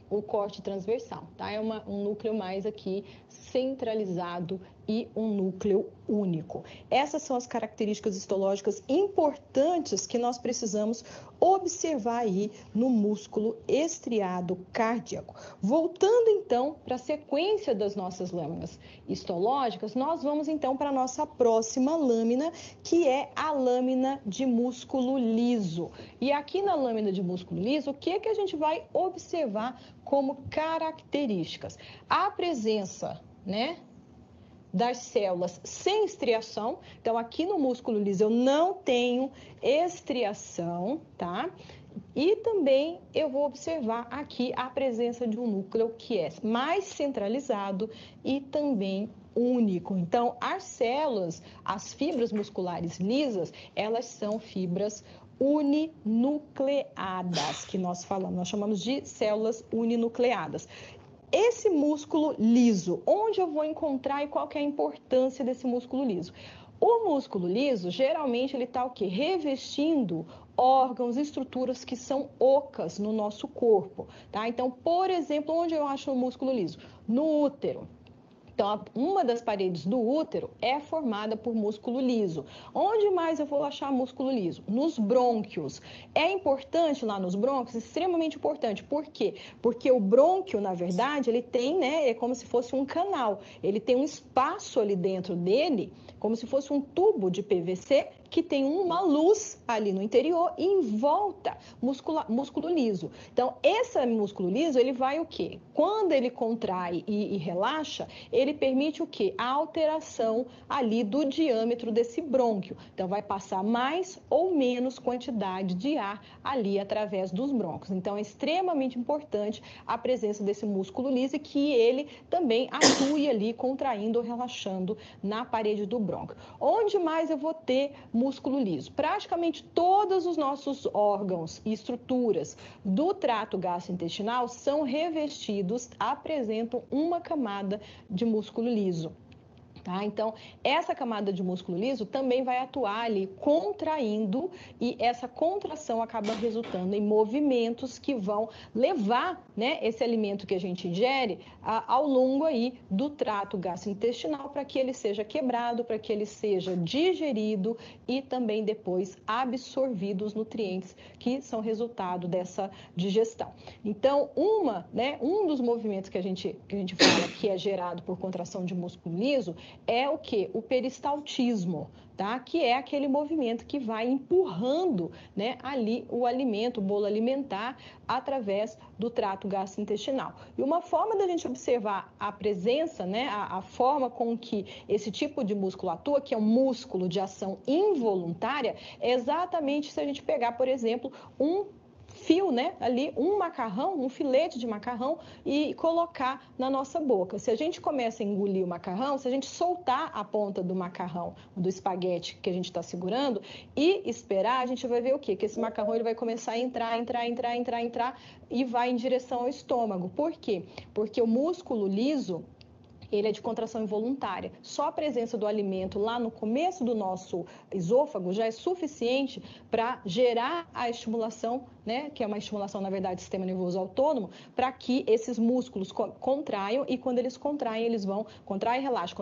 Speaker 2: o corte transversal, tá? É um núcleo mais aqui centralizado e um núcleo único. Essas são as características histológicas importantes que nós precisamos observar aí no músculo estriado cardíaco. Voltando então para a sequência das nossas lâminas histológicas, nós vamos então para a nossa próxima lâmina, que é a lâmina de músculo liso. E aqui na lâmina de músculo liso, o que que a gente vai observar como características? A presença, né, das células sem estriação. Então, aqui no músculo liso eu não tenho estriação, tá? E também eu vou observar aqui a presença de um núcleo que é mais centralizado e também único. Então, as células, as fibras musculares lisas, elas são fibras uninucleadas, que nós falamos, nós chamamos de células uninucleadas. Esse músculo liso, onde eu vou encontrar e qual que é a importância desse músculo liso? O músculo liso, geralmente, ele está o quê? Revestindo órgãos, estruturas que são ocas no nosso corpo, tá? Então, por exemplo, onde eu acho o músculo liso? No útero. Então, uma das paredes do útero é formada por músculo liso. Onde mais eu vou achar músculo liso? Nos brônquios. É importante lá nos brônquios? Extremamente importante. Por quê? Porque o brônquio, na verdade, ele tem, né, é como se fosse um canal. Ele tem um espaço ali dentro dele, como se fosse um tubo de PVC, que tem uma luz ali no interior e em volta músculo liso. Então, esse músculo liso, ele vai o quê? Quando ele contrai e relaxa, ele permite o quê? A alteração ali do diâmetro desse brônquio. Então, vai passar mais ou menos quantidade de ar ali através dos brônquios. Então, é extremamente importante a presença desse músculo liso e que ele também atue ali contraindo ou relaxando na parede do brônquio. Onde mais eu vou ter músculo liso? Praticamente todos os nossos órgãos e estruturas do trato gastrointestinal são revestidos, apresentam uma camada de músculo liso. Tá? Então, essa camada de músculo liso também vai atuar ali contraindo e essa contração acaba resultando em movimentos que vão levar, né, esse alimento que a gente ingere ao longo aí do trato gastrointestinal para que ele seja quebrado, para que ele seja digerido e também depois absorvido os nutrientes que são resultado dessa digestão. Então, um dos movimentos que a gente fala que é gerado por contração de músculo liso é o que? O peristaltismo, tá? Que é aquele movimento que vai empurrando, né, ali o alimento, o bolo alimentar, através do trato gastrointestinal. E uma forma da gente observar a presença, né, a forma com que esse tipo de músculo atua, que é um músculo de ação involuntária, é exatamente se a gente pegar, por exemplo, um fio, né, ali, um macarrão, um filete de macarrão e colocar na nossa boca. Se a gente começa a engolir o macarrão, se a gente soltar a ponta do macarrão, do espaguete que a gente está segurando e esperar, a gente vai ver o quê? Que esse macarrão ele vai começar a entrar e vai em direção ao estômago. Por quê? Porque o músculo liso, ele é de contração involuntária. Só a presença do alimento lá no começo do nosso esôfago já é suficiente para gerar a estimulação, né, que é uma estimulação, na verdade, do sistema nervoso autônomo, para que esses músculos contraiam e quando eles contraem, eles vão contrai, relaxa,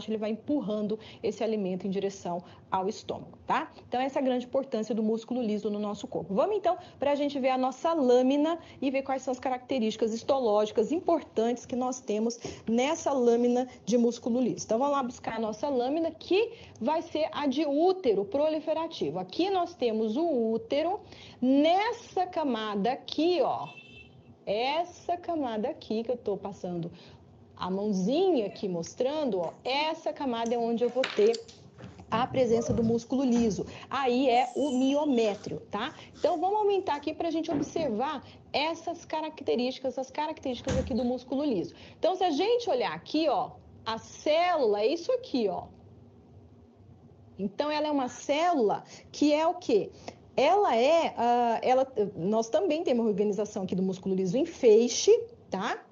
Speaker 2: ele vai empurrando esse alimento em direção ao estômago, tá? Então, essa é a grande importância do músculo liso no nosso corpo. Vamos, então, para a gente ver a nossa lâmina e ver quais são as características histológicas importantes que nós temos nessa lâmina de músculo liso. Então, vamos lá buscar a nossa lâmina, que vai ser a de útero proliferativo. Aqui nós temos o útero, nessa camada aqui, ó, essa camada aqui que eu tô passando a mãozinha aqui mostrando, ó, essa camada é onde eu vou ter a presença do músculo liso. Aí é o miométrio, tá? Então, vamos aumentar aqui para a gente observar essas características, as características aqui do músculo liso. Então, se a gente olhar aqui, ó, a célula é isso aqui, ó. Então, ela é uma célula que é o quê? Nós também temos uma organização aqui do músculo liso em feixe, tá?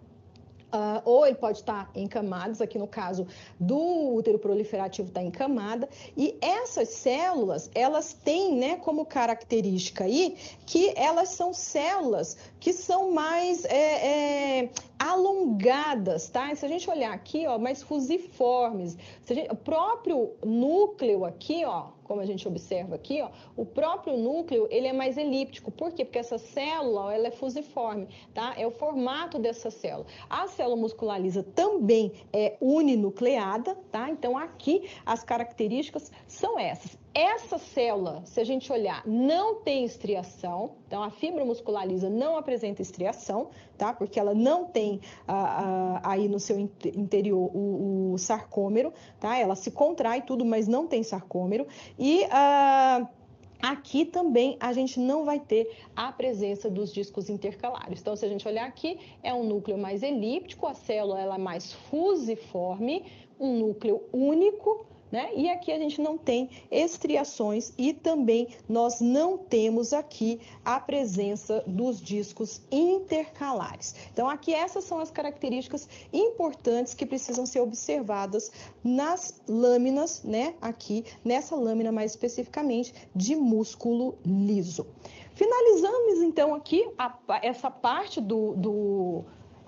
Speaker 2: Ou ele pode estar em camadas, aqui no caso do útero proliferativo está em camada, e essas células, elas têm, né, como característica aí, que elas são células que são mais alongadas, tá? E se a gente olhar aqui, ó, mais fusiformes, o próprio núcleo aqui, ó, como a gente observa aqui, ó, o próprio núcleo, ele é mais elíptico. Por quê? Porque essa célula, ó, ela é fusiforme, tá? É o formato dessa célula. A célula muscular lisa também é uninucleada, tá? Então, aqui, as características são essas. Essa célula, se a gente olhar, não tem estriação, então a fibra muscular lisa não apresenta estriação, tá? Porque ela não tem aí no seu interior o sarcômero, tá? Ela se contrai tudo, mas não tem sarcômero. E aqui também a gente não vai ter a presença dos discos intercalares. Então, se a gente olhar aqui, é um núcleo mais elíptico, a célula ela é mais fusiforme, um núcleo único, né? E aqui a gente não tem estriações e também nós não temos aqui a presença dos discos intercalares. Então, aqui essas são as características importantes que precisam ser observadas nas lâminas, né? Aqui nessa lâmina mais especificamente de músculo liso. Finalizamos então aqui essa parte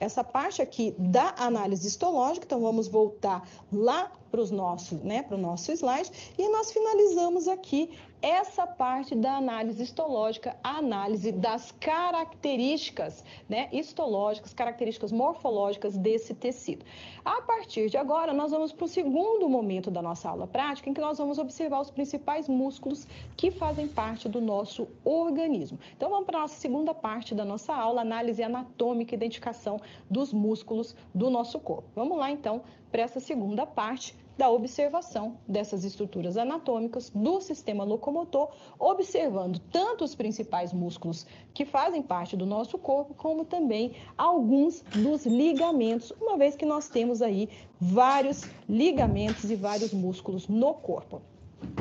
Speaker 2: essa parte aqui da análise histológica, então vamos voltar lá para o nosso slide, e nós finalizamos aqui essa parte da análise histológica, a análise das características, né, histológicas, características morfológicas desse tecido. A partir de agora, nós vamos para o segundo momento da nossa aula prática, em que nós vamos observar os principais músculos que fazem parte do nosso organismo. Então, vamos para a nossa segunda parte da nossa aula, análise anatômica e identificação dos músculos do nosso corpo. Vamos lá, então, para essa segunda parte da observação dessas estruturas anatômicas do sistema locomotor, observando tanto os principais músculos que fazem parte do nosso corpo, como também alguns dos ligamentos, uma vez que nós temos aí vários ligamentos e vários músculos no corpo.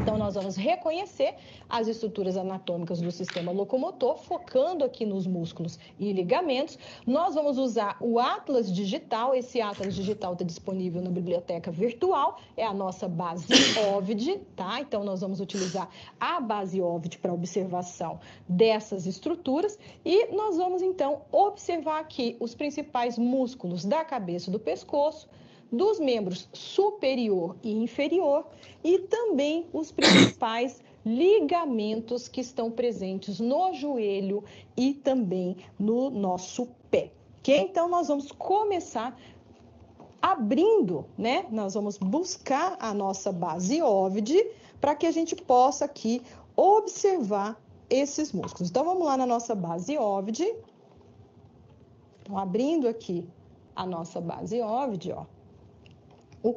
Speaker 2: Então, nós vamos reconhecer as estruturas anatômicas do sistema locomotor, focando aqui nos músculos e ligamentos. Nós vamos usar o Atlas Digital. Esse Atlas Digital está disponível na biblioteca virtual, é a nossa base OVID, tá? Então, nós vamos utilizar a base OVID para observação dessas estruturas e nós vamos, então, observar aqui os principais músculos da cabeça e do pescoço, dos membros superior e inferior e também os principais ligamentos que estão presentes no joelho e também no nosso pé. Ok? Então, nós vamos começar abrindo, né? Nós vamos buscar a nossa base OVID para que a gente possa aqui observar esses músculos. Então, vamos lá na nossa base OVID. Então, abrindo aqui a nossa base OVID, ó.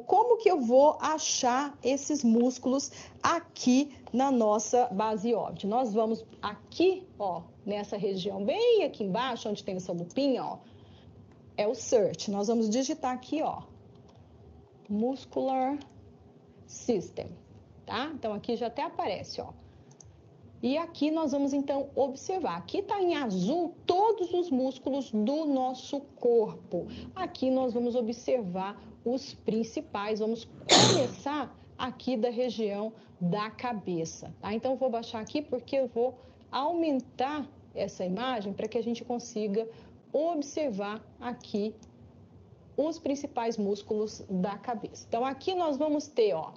Speaker 2: Como que eu vou achar esses músculos aqui na nossa base óptica? Nós vamos aqui, ó, nessa região bem aqui embaixo, onde tem essa lupinha, ó, é o search. Nós vamos digitar aqui, ó, muscular system, tá? Então, aqui já até aparece, ó. E aqui nós vamos, então, observar. Aqui está em azul todos os músculos do nosso corpo. Aqui nós vamos observar os principais. Vamos começar aqui da região da cabeça, tá? Então, eu vou baixar aqui porque eu vou aumentar essa imagem para que a gente consiga observar aqui os principais músculos da cabeça. Então, aqui nós vamos ter, ó,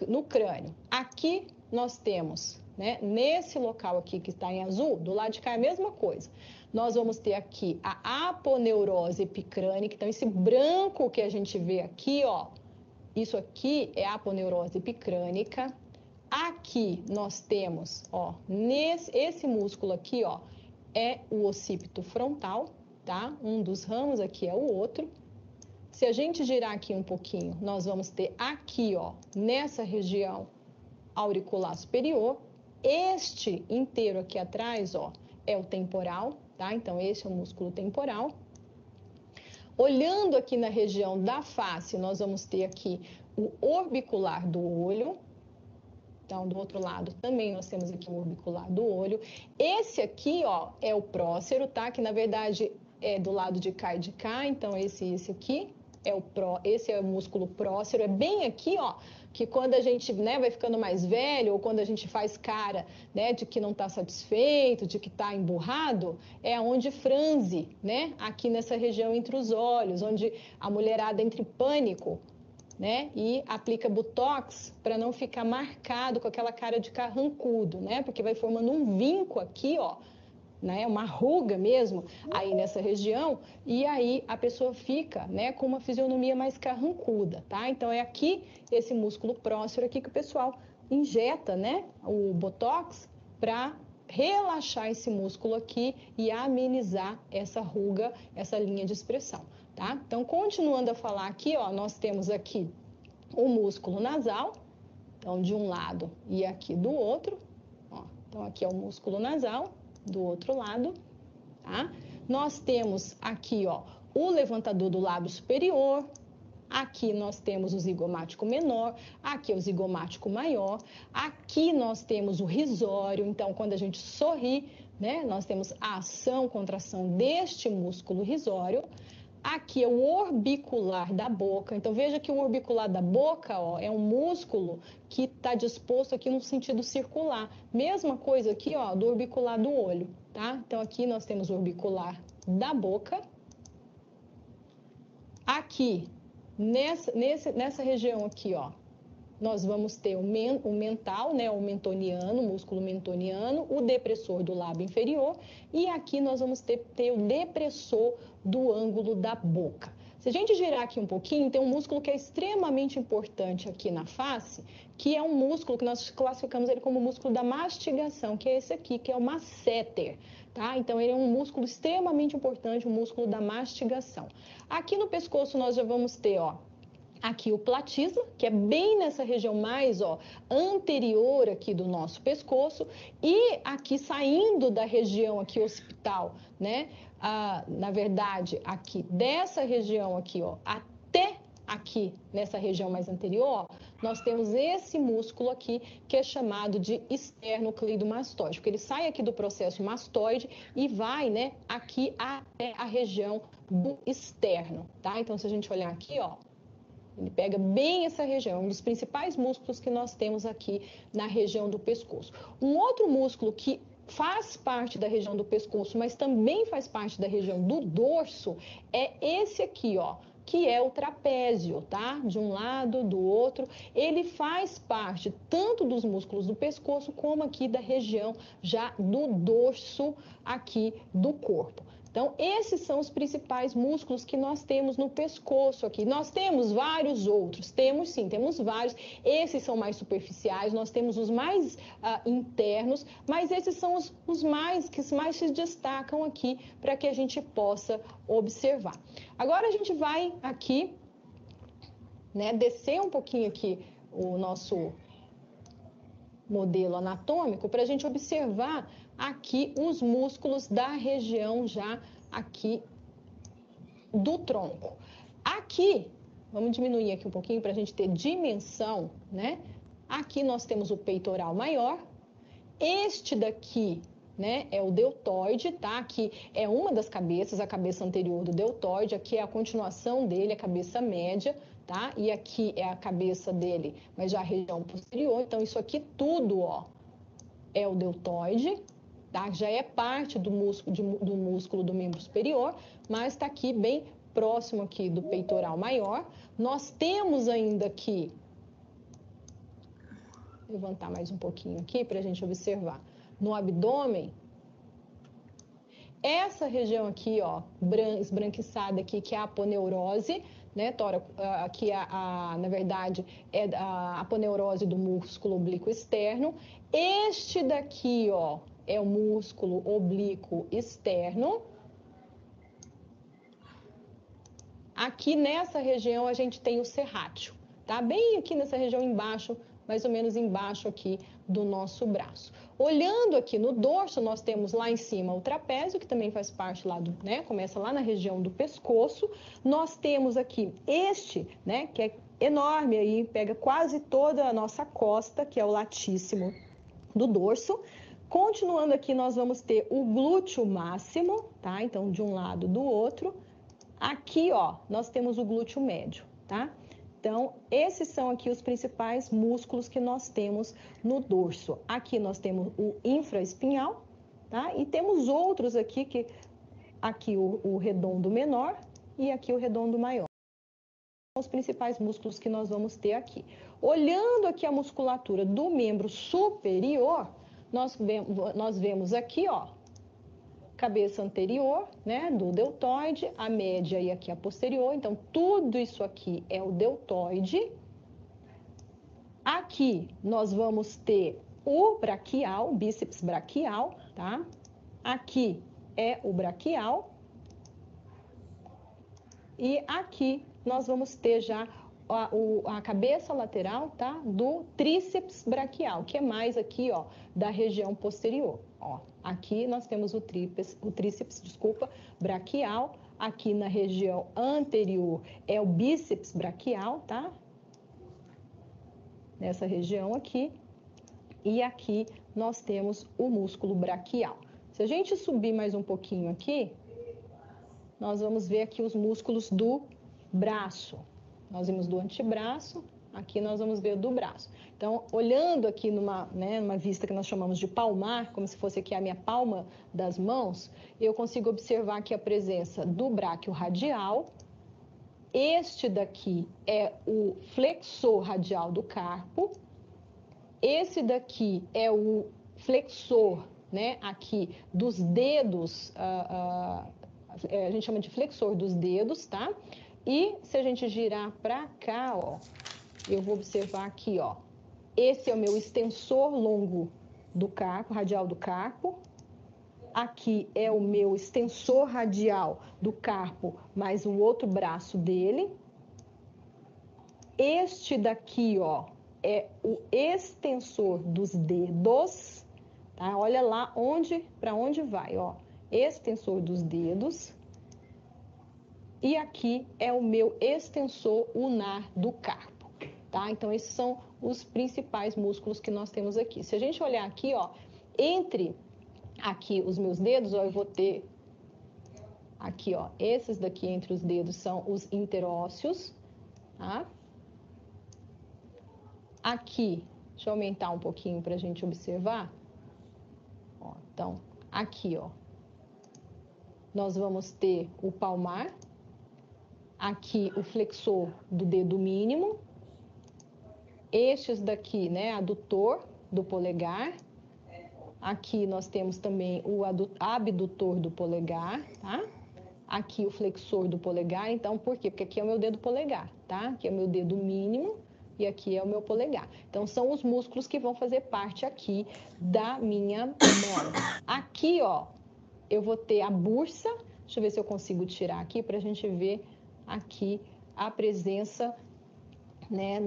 Speaker 2: no crânio. Aqui nós temos, né, nesse local aqui que está em azul, do lado de cá é a mesma coisa. Nós vamos ter aqui a aponeurose epicrânica, então esse branco que a gente vê aqui, ó, isso aqui é a aponeurose epicrânica. Aqui nós temos, ó, esse músculo aqui, ó, é o occipito frontal, tá? Um dos ramos aqui é o outro. Se a gente girar aqui um pouquinho, nós vamos ter aqui, ó, nessa região auricular superior. Este inteiro aqui atrás, ó, é o temporal, tá? Então, esse é o músculo temporal. Olhando aqui na região da face, nós vamos ter aqui o orbicular do olho, Então, do outro lado também nós temos aqui o orbicular do olho. Esse aqui, ó, é o prócero, tá? Que na verdade é do lado de cá e de cá. Então, esse aqui esse é o músculo prócero. É bem aqui, ó, que quando a gente, né, vai ficando mais velho ou quando a gente faz cara, né, de que não está satisfeito, de que está emburrado, é onde franze, né? Aqui nessa região entre os olhos, onde a mulherada entra em pânico, né? E aplica botox para não ficar marcado com aquela cara de carrancudo, né? Porque vai formando um vinco aqui, ó, né? Uma ruga mesmo aí nessa região, e aí a pessoa fica, né, com uma fisionomia mais carrancuda, tá? Então é aqui esse músculo prócero aqui que o pessoal injeta, né, o botox para relaxar esse músculo aqui e amenizar essa ruga, essa linha de expressão. Tá? Então, continuando a falar aqui, ó, nós temos aqui o músculo nasal, então de um lado e aqui do outro. Ó, então, aqui é o músculo nasal, do outro lado. Tá? Nós temos aqui, ó, o levantador do lábio superior. Aqui nós temos o zigomático menor, aqui é o zigomático maior. Aqui nós temos o risório. Então, quando a gente sorri, né, nós temos a ação, contração deste músculo risório. Aqui é o orbicular da boca. Então, veja que o orbicular da boca, ó, é um músculo que está disposto aqui no sentido circular. Mesma coisa aqui, ó, do orbicular do olho, tá? Então, aqui nós temos o orbicular da boca. Aqui, nessa região aqui, ó, nós vamos ter o mental, né, o mentoniano, o músculo mentoniano, o depressor do lábio inferior, e aqui nós vamos ter o depressor do ângulo da boca. Se a gente girar aqui um pouquinho, tem um músculo que é extremamente importante aqui na face, que é um músculo que nós classificamos ele como músculo da mastigação, que é esse aqui, que é o masseter. Tá? Então, ele é um músculo extremamente importante, um músculo da mastigação. Aqui no pescoço nós já vamos ter, ó, aqui o platisma, que é bem nessa região mais, ó, anterior aqui do nosso pescoço, e aqui saindo da região aqui occipital, né? Na verdade, aqui dessa região aqui, ó, até aqui nessa região mais anterior, ó, nós temos esse músculo aqui que é chamado de esternocleidomastoide, porque ele sai aqui do processo mastoide e vai, né, aqui até a região do externo, tá? Então, se a gente olhar aqui, ó, ele pega bem essa região, um dos principais músculos que nós temos aqui na região do pescoço. Um outro músculo que faz parte da região do pescoço, mas também faz parte da região do dorso, é esse aqui, ó, que é o trapézio, tá? De um lado, do outro. Ele faz parte tanto dos músculos do pescoço, como aqui da região já do dorso aqui do corpo. Então, esses são os principais músculos que nós temos no pescoço aqui. Nós temos vários outros, temos sim, temos vários. Esses são mais superficiais, nós temos os mais internos, mas esses são os mais que mais se destacam aqui para que a gente possa observar. Agora a gente vai aqui, né, descer um pouquinho aqui o nosso modelo anatômico para a gente observar aqui os músculos da região já aqui do tronco. Aqui, vamos diminuir aqui um pouquinho para a gente ter dimensão, né? Aqui nós temos o peitoral maior. Este daqui, né, é o deltoide, tá? Aqui é uma das cabeças, a cabeça anterior do deltoide. Aqui é a continuação dele, a cabeça média, tá? E aqui é a cabeça dele, mas já a região posterior. Então, isso aqui tudo, ó, é o deltoide, tá? Já é parte do músculo do membro superior, mas está aqui bem próximo aqui do peitoral maior. Nós temos ainda aqui, levantar mais um pouquinho aqui para a gente observar, no abdômen, essa região aqui, ó, esbranquiçada aqui, que é a aponeurose, né, aqui na verdade é a aponeurose do músculo oblíquo externo. Este daqui, ó, é o músculo oblíquo externo. Aqui nessa região a gente tem o serrátil, tá? Bem aqui nessa região embaixo, mais ou menos embaixo aqui do nosso braço. Olhando aqui no dorso, nós temos lá em cima o trapézio, que também faz parte lá do, né, começa lá na região do pescoço. Nós temos aqui este, né, que é enorme aí, pega quase toda a nossa costa, que é o latíssimo do dorso. Continuando aqui, nós vamos ter o glúteo máximo, tá? Então, de um lado do outro. Aqui, ó, nós temos o glúteo médio, tá? Então, esses são aqui os principais músculos que nós temos no dorso. Aqui nós temos o infraespinhal, tá? E temos outros aqui, aqui o redondo menor e aqui o redondo maior. São os principais músculos que nós vamos ter aqui. Olhando aqui a musculatura do membro superior, nós vemos aqui, ó, cabeça anterior, né, do deltoide, a média e aqui a posterior. Então, tudo isso aqui é o deltoide. Aqui nós vamos ter o braquial, bíceps braquial, tá? Aqui é o braquial. E aqui nós vamos ter já a cabeça lateral, tá? Do tríceps braquial, que é mais aqui, ó, da região posterior. Ó, aqui nós temos o tríceps, braquial. Aqui na região anterior é o bíceps braquial, tá? Nessa região aqui. E aqui nós temos o músculo braquial. Se a gente subir mais um pouquinho aqui, nós vamos ver aqui os músculos do braço. Nós vimos do antebraço, aqui nós vamos ver do braço. Então, olhando aqui numa vista que nós chamamos de palmar, como se fosse aqui a minha palma das mãos, eu consigo observar aqui a presença do bráquio radial. Este daqui é o flexor radial do carpo. Esse daqui é o flexor, né, aqui dos dedos, a gente chama de flexor dos dedos, tá? E se a gente girar para cá, ó, eu vou observar aqui, ó, esse é o meu extensor longo do carpo, radial do carpo. Aqui é o meu extensor radial do carpo, mais o outro braço dele. Este daqui, ó, é o extensor dos dedos, tá? Olha lá para onde vai, ó. Extensor dos dedos. E aqui é o meu extensor ulnar do carpo, tá? Então, esses são os principais músculos que nós temos aqui. Se a gente olhar aqui, ó, entre aqui os meus dedos, ó, eu vou ter aqui, ó, esses daqui entre os dedos são os interósseos, tá? Aqui, deixa eu aumentar um pouquinho para a gente observar. Ó, então, aqui, ó, nós vamos ter o palmar. Aqui o flexor do dedo mínimo, estes daqui, né, adutor do polegar. Aqui nós temos também o abdutor do polegar, tá? Aqui o flexor do polegar. Então, por quê? Porque aqui é o meu dedo polegar, tá? Aqui é o meu dedo mínimo e aqui é o meu polegar. Então, são os músculos que vão fazer parte aqui da minha mão. Aqui, ó, eu vou ter a bursa. Deixa eu ver se eu consigo tirar aqui para a gente ver aqui a presença, né,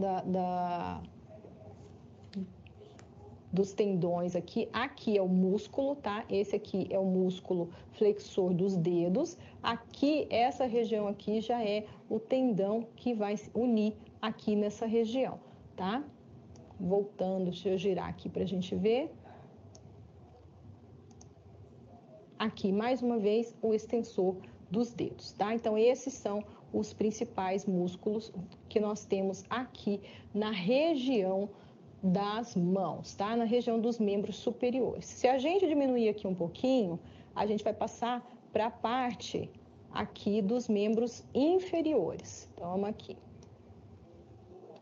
Speaker 2: dos tendões aqui. Aqui é o músculo, tá? Esse aqui é o músculo flexor dos dedos. Aqui, essa região aqui já é o tendão que vai se unir aqui nessa região, tá? Voltando, deixa eu girar aqui para a gente ver. Aqui, mais uma vez, o extensor dos dedos, tá? Então, esses são os principais músculos que nós temos aqui na região das mãos, tá? Na região dos membros superiores. Se a gente diminuir aqui um pouquinho, a gente vai passar para a parte aqui dos membros inferiores. Toma aqui.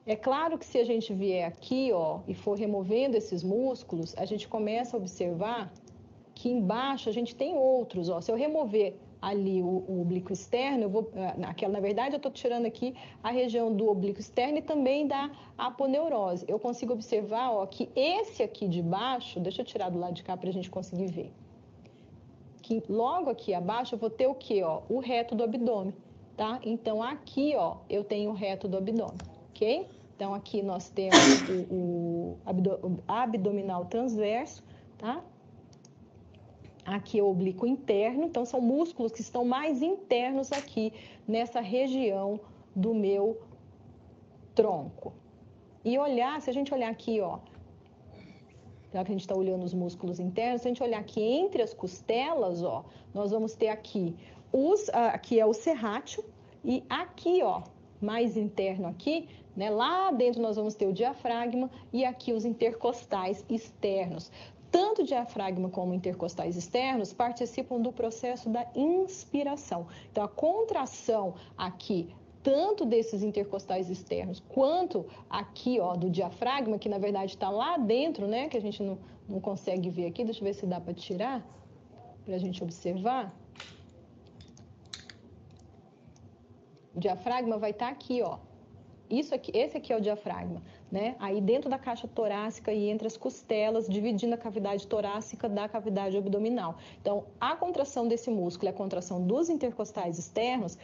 Speaker 2: É claro que se a gente vier aqui, ó, e for removendo esses músculos, a gente começa a observar que embaixo a gente tem outros, ó. Se eu remover ali o oblíquo externo, eu vou, na verdade eu estou tirando aqui a região do oblíquo externo e também da aponeurose. Eu consigo observar, ó, que esse aqui de baixo, deixa eu tirar do lado de cá para a gente conseguir ver, que logo aqui abaixo eu vou ter o que, ó, o reto do abdômen, tá? Então aqui, ó, eu tenho o reto do abdômen, ok? Então aqui nós temos o abdominal transverso, tá? Aqui é o oblíquo interno, então são músculos que estão mais internos aqui nessa região do meu tronco. E olhar, se a gente olhar aqui, ó, já que a gente está olhando os músculos internos, se a gente olhar aqui entre as costelas, ó, nós vamos ter aqui aqui é o serrátil, e aqui, ó, mais interno aqui, né, lá dentro nós vamos ter o diafragma e aqui os intercostais externos. Tanto o diafragma como intercostais externos participam do processo da inspiração. Então, a contração aqui, tanto desses intercostais externos quanto aqui, ó, do diafragma, que na verdade está lá dentro, né, que a gente não consegue ver aqui. Deixa eu ver se dá para tirar, para a gente observar. O diafragma vai estar aqui, ó. Isso aqui, esse aqui é o diafragma, né? Aí dentro da caixa torácica e entre as costelas, dividindo a cavidade torácica da cavidade abdominal. Então, a contração desse músculo e a contração dos intercostais externos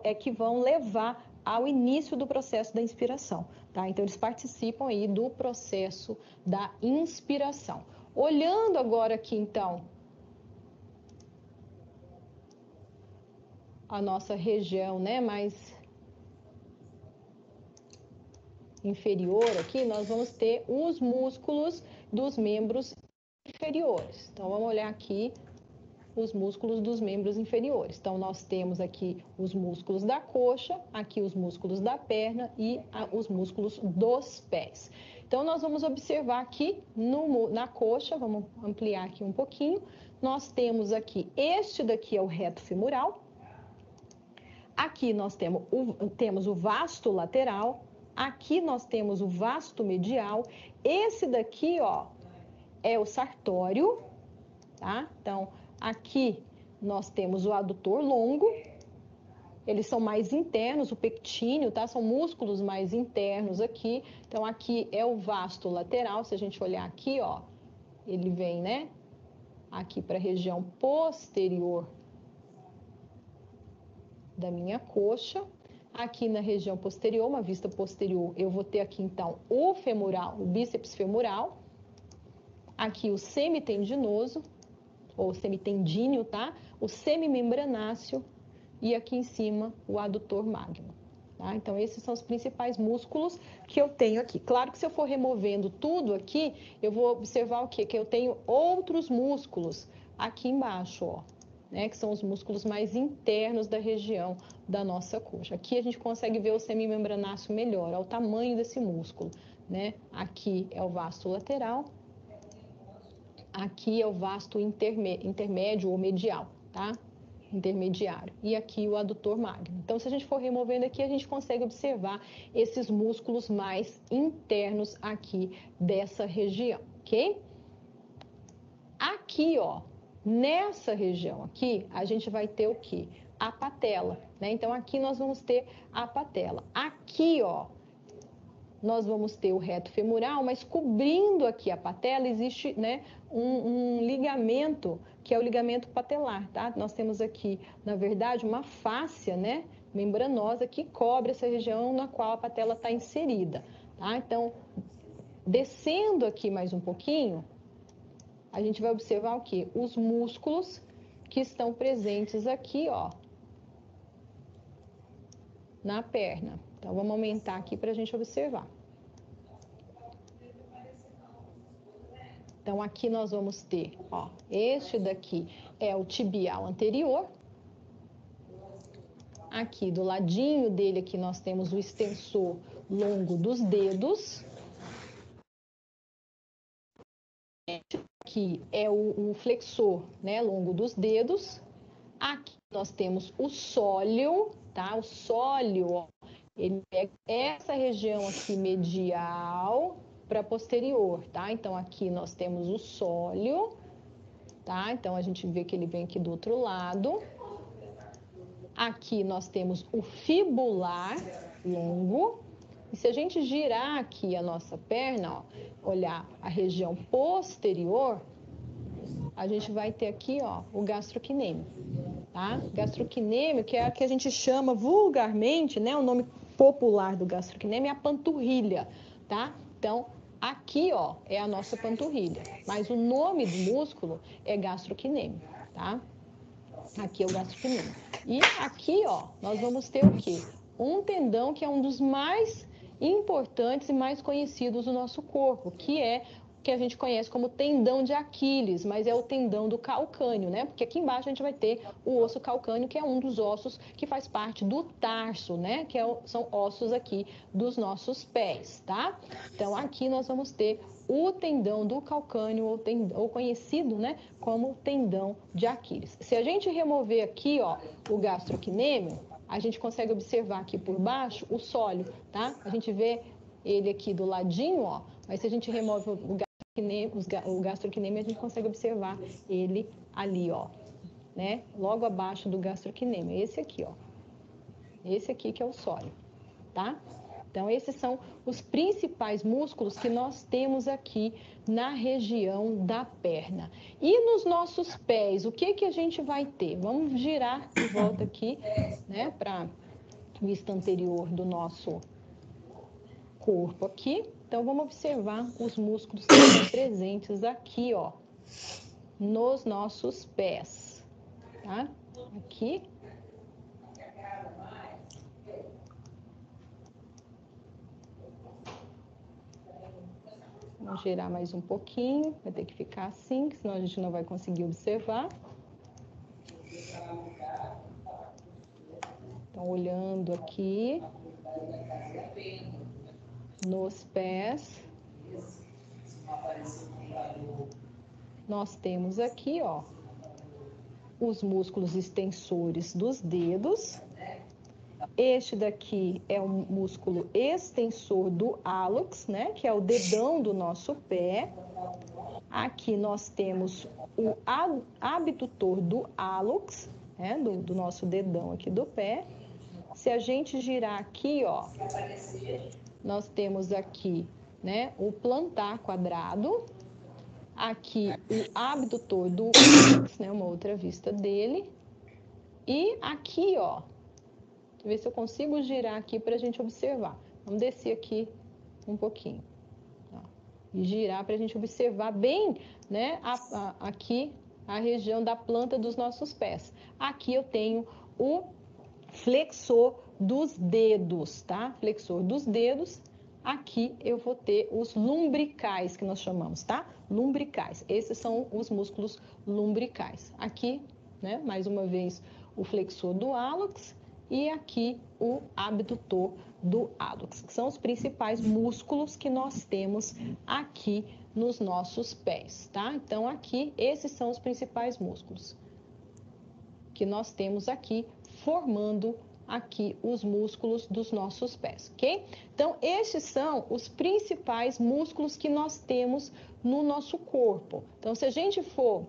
Speaker 2: é que vão levar ao início do processo da inspiração, tá? Então, eles participam aí do processo da inspiração. Olhando agora aqui, então, a nossa região, né, mais inferior aqui, nós vamos ter os músculos dos membros inferiores. Então, vamos olhar aqui os músculos dos membros inferiores. Então, nós temos aqui os músculos da coxa, aqui os músculos da perna e os músculos dos pés. Então, nós vamos observar aqui na coxa, vamos ampliar aqui um pouquinho, nós temos aqui, este daqui é o reto femoral, aqui nós temos o vasto lateral, aqui nós temos o vasto medial, esse daqui, ó, é o sartório, tá? Então, aqui nós temos o adutor longo, eles são mais internos, o pectíneo, tá? São músculos mais internos aqui. Então, aqui é o vasto lateral, se a gente olhar aqui, ó, ele vem, né? Aqui para a região posterior da minha coxa. Aqui na região posterior, uma vista posterior, eu vou ter aqui, então, o femoral, o bíceps femoral. Aqui o semitendinoso, ou semitendíneo, tá? O semimembranáceo e aqui em cima o adutor magno, tá? Então, esses são os principais músculos que eu tenho aqui. Claro que se eu for removendo tudo aqui, eu vou observar o quê? Que eu tenho outros músculos aqui embaixo, ó, né? Que são os músculos mais internos da região da nossa coxa. Aqui a gente consegue ver o semimembranáceo melhor, ó, o tamanho desse músculo, né? Aqui é o vasto lateral. Aqui é o vasto intermédio ou medial, tá? Intermediário. E aqui o adutor magno. Então, se a gente for removendo aqui, a gente consegue observar esses músculos mais internos aqui dessa região, ok? Aqui, ó, nessa região aqui, a gente vai ter o quê? A patela, né? Então, aqui nós vamos ter a patela. Aqui, ó, nós vamos ter o reto femoral, mas cobrindo aqui a patela existe, né, um ligamento, que é o ligamento patelar, tá? Nós temos aqui, na verdade, uma fáscia, né, membranosa que cobre essa região na qual a patela está inserida, tá? Então, descendo aqui mais um pouquinho, a gente vai observar o quê? Os músculos que estão presentes aqui, ó, na perna. Então, vamos aumentar aqui para a gente observar. Então, aqui nós vamos ter, ó, este daqui é o tibial anterior. Aqui do ladinho dele, aqui nós temos o extensor longo dos dedos. Aqui é o flexor, né, longo dos dedos. Aqui nós temos o sóleo, tá? O sóleo, ó, ele pega essa região aqui medial para posterior, tá? Então, aqui nós temos o sóleo, tá? Então, a gente vê que ele vem aqui do outro lado. Aqui nós temos o fibular longo. E se a gente girar aqui a nossa perna, ó, olhar a região posterior, a gente vai ter aqui, ó, o gastrocnêmio, tá? Gastrocnêmio, que é a que a gente chama vulgarmente, né? O nome popular do gastrocnêmio é a panturrilha, tá? Então, aqui, ó, é a nossa panturrilha, mas o nome do músculo é gastrocnêmio, tá? Aqui é o gastrocnêmio. E aqui, ó, nós vamos ter o quê? Um tendão que é um dos mais importantes e mais conhecidos do nosso corpo, que é que a gente conhece como tendão de Aquiles, mas é o tendão do calcâneo, né? Porque aqui embaixo a gente vai ter o osso calcâneo, que é um dos ossos que faz parte do tarso, né? Que são ossos aqui dos nossos pés, tá? Então, aqui nós vamos ter o tendão do calcâneo, ou conhecido, né, como tendão de Aquiles. Se a gente remover aqui, ó, o gastrocnêmio, a gente consegue observar aqui por baixo o sólio, tá? A gente vê ele aqui do ladinho, ó, mas se a gente remove o gastrocnêmio, a gente consegue observar ele ali, ó, né? Logo abaixo do gastrocnêmio, esse aqui, ó. Esse aqui que é o sólio, tá? Então, esses são os principais músculos que nós temos aqui na região da perna. E nos nossos pés, o que a gente vai ter? Vamos girar de volta aqui, né, para a vista anterior do nosso corpo aqui. Então, vamos observar os músculos que estão presentes aqui, ó, nos nossos pés, tá? Aqui. Vamos girar mais um pouquinho, vai ter que ficar assim, senão a gente não vai conseguir observar. Então, olhando aqui nos pés, nós temos aqui, ó, os músculos extensores dos dedos. Este daqui é o músculo extensor do hálux, né, que é o dedão do nosso pé. Aqui nós temos o abdutor do hálux, né, do nosso dedão aqui do pé. Se a gente girar aqui, ó, nós temos aqui, né, o plantar quadrado. Aqui o abdutor do hálux, né, uma outra vista dele. E aqui, ó, deixa eu ver se eu consigo girar aqui para a gente observar. Vamos descer aqui um pouquinho. Ó, e girar para a gente observar bem, né, aqui a região da planta dos nossos pés. Aqui eu tenho o flexor dos dedos, tá? Flexor dos dedos. Aqui eu vou ter os lumbricais, que nós chamamos, tá? Lumbricais. Esses são os músculos lumbricais. Aqui, né, mais uma vez, o flexor do hálux. E aqui o abdutor do hálux, que são os principais músculos que nós temos aqui nos nossos pés, tá? Então, aqui, esses são os principais músculos que nós temos aqui, formando aqui os músculos dos nossos pés, ok? Então, esses são os principais músculos que nós temos no nosso corpo. Então, se a gente for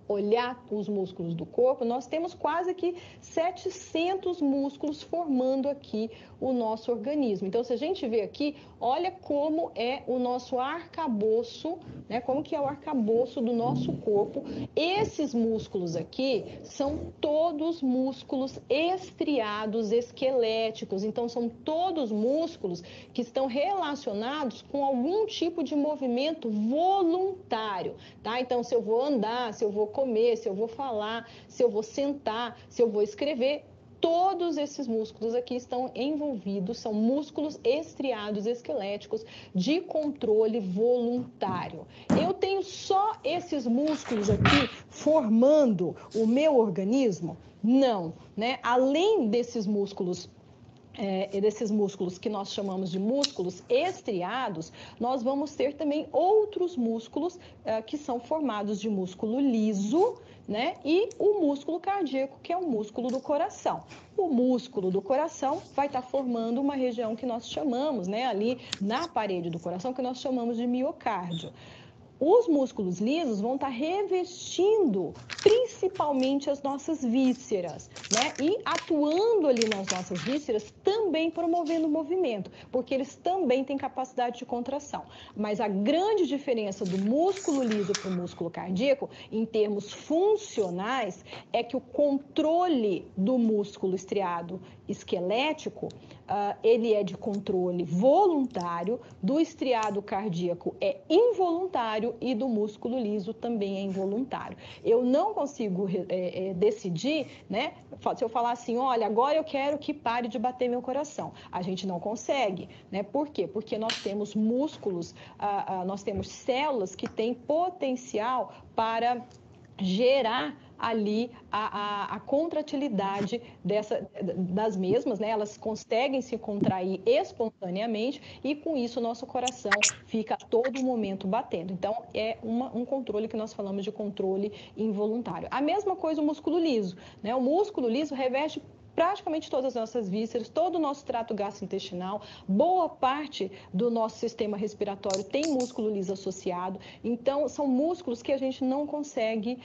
Speaker 2: olhar os músculos do corpo, nós temos quase que 700 músculos formando aqui o nosso organismo. Então, se a gente vê aqui, olha como é o nosso arcabouço, né? Como que é o arcabouço do nosso corpo. Esses músculos aqui são todos músculos estriados esqueléticos. Então, são todos músculos que estão relacionados com algum tipo de movimento voluntário, tá? Então, se eu vou andar, se eu vou comer, se eu vou falar, se eu vou sentar, se eu vou escrever, todos esses músculos aqui estão envolvidos, são músculos estriados esqueléticos de controle voluntário. Eu tenho só esses músculos aqui formando o meu organismo? Não, né? Além desses músculos que nós chamamos de músculos estriados, nós vamos ter também outros músculos que são formados de músculo liso, né? E o músculo cardíaco, que é o músculo do coração. O músculo do coração vai estar formando uma região que nós chamamos, né, ali na parede do coração, que nós chamamos de miocárdio. Os músculos lisos vão estar revestindo principalmente as nossas vísceras, né? E atuando ali nas nossas vísceras, também promovendo o movimento, porque eles também têm capacidade de contração. Mas a grande diferença do músculo liso para o músculo cardíaco, em termos funcionais, é que o controle do músculo estriado esquelético, ele é de controle voluntário, do estriado cardíaco é involuntário e do músculo liso também é involuntário. Eu não consigo decidir, né? Se eu falar assim, olha, agora eu quero que pare de bater meu no coração. A gente não consegue, né? Por quê? Porque nós temos músculos, nós temos células que têm potencial para gerar ali a contratilidade das mesmas, né? Elas conseguem se contrair espontaneamente e com isso o nosso coração fica a todo momento batendo. Então é um controle que nós falamos de controle involuntário. A mesma coisa o músculo liso, né? O músculo liso reveste praticamente todas as nossas vísceras, todo o nosso trato gastrointestinal, boa parte do nosso sistema respiratório tem músculo liso associado, então são músculos que a gente não consegue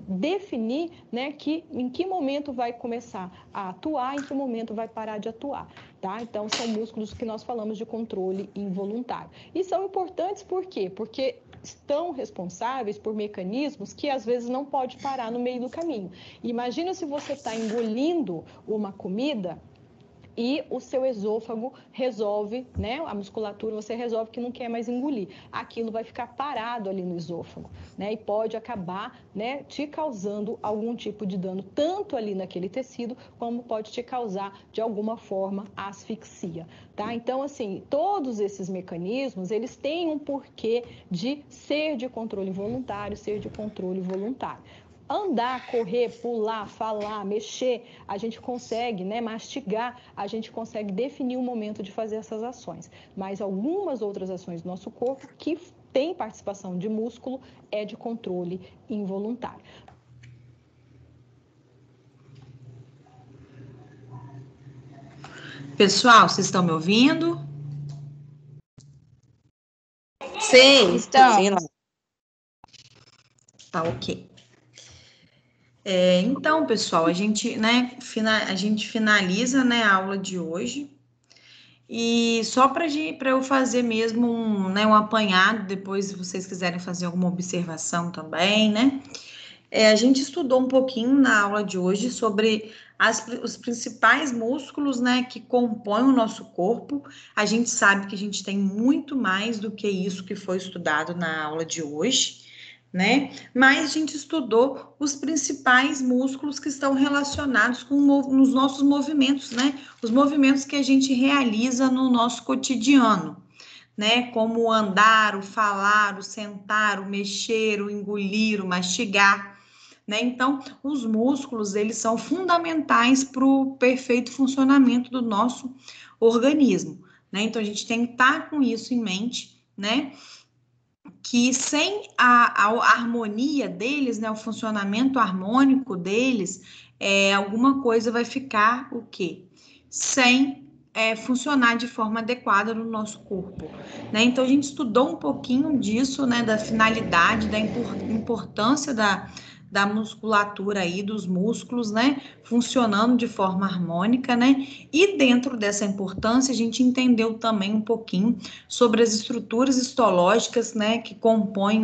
Speaker 2: definir, né, em que momento vai começar a atuar, em que momento vai parar de atuar. Tá? Então, são músculos que nós falamos de controle involuntário. E são importantes por quê? Porque estão responsáveis por mecanismos que às vezes não pode parar no meio do caminho. Imagina se você está engolindo uma comida e o seu esôfago resolve, né, a musculatura, você resolve que não quer mais engolir. Aquilo vai ficar parado ali no esôfago, né, e pode acabar, né, te causando algum tipo de dano, tanto ali naquele tecido, como pode te causar, de alguma forma, asfixia, tá? Então, assim, todos esses mecanismos, eles têm um porquê de ser de controle involuntário, ser de controle voluntário. Andar, correr, pular, falar, mexer, a gente consegue, né, mastigar, a gente consegue definir o momento de fazer essas ações. Mas algumas outras ações do nosso corpo que tem participação de músculo é de controle involuntário.
Speaker 1: Pessoal, vocês estão me ouvindo?
Speaker 3: Sim, estamos.
Speaker 1: Tá, ok. Então, pessoal, a gente finaliza, né, a aula de hoje. E só para eu fazer mesmo um apanhado, depois, se vocês quiserem fazer alguma observação também, né? A gente estudou um pouquinho na aula de hoje sobre os principais músculos, né, que compõem o nosso corpo. A gente sabe que a gente tem muito mais do que isso que foi estudado na aula de hoje, né? Mas a gente estudou os principais músculos que estão relacionados nos nossos movimentos, né? Os movimentos que a gente realiza no nosso cotidiano, né? Como o andar, o falar, o sentar, o mexer, o engolir, o mastigar, né? Então, os músculos, eles são fundamentais para o perfeito funcionamento do nosso organismo, né? Então, a gente tem que estar com isso em mente, né? Que sem a harmonia deles, né, o funcionamento harmônico deles, alguma coisa vai ficar o quê? Sem funcionar de forma adequada no nosso corpo, né? Então a gente estudou um pouquinho disso, né, da finalidade, da importância da musculatura aí, dos músculos, né, funcionando de forma harmônica, né? E dentro dessa importância, a gente entendeu também um pouquinho sobre as estruturas histológicas, né, que compõem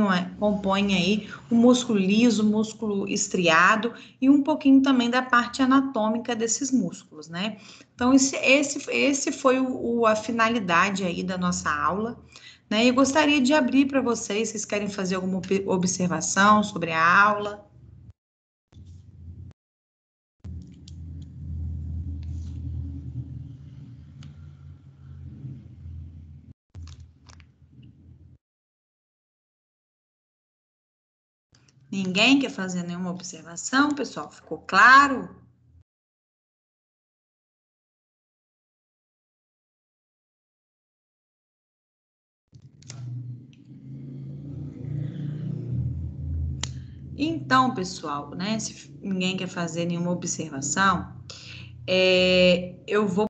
Speaker 1: aí o músculo liso, o músculo estriado e um pouquinho também da parte anatômica desses músculos, né? Então, esse foi a finalidade aí da nossa aula, né? E eu gostaria de abrir para vocês querem fazer alguma observação sobre a aula. Ninguém quer fazer nenhuma observação, pessoal? Ficou claro? Então, pessoal, né? Se ninguém quer fazer nenhuma observação, eu vou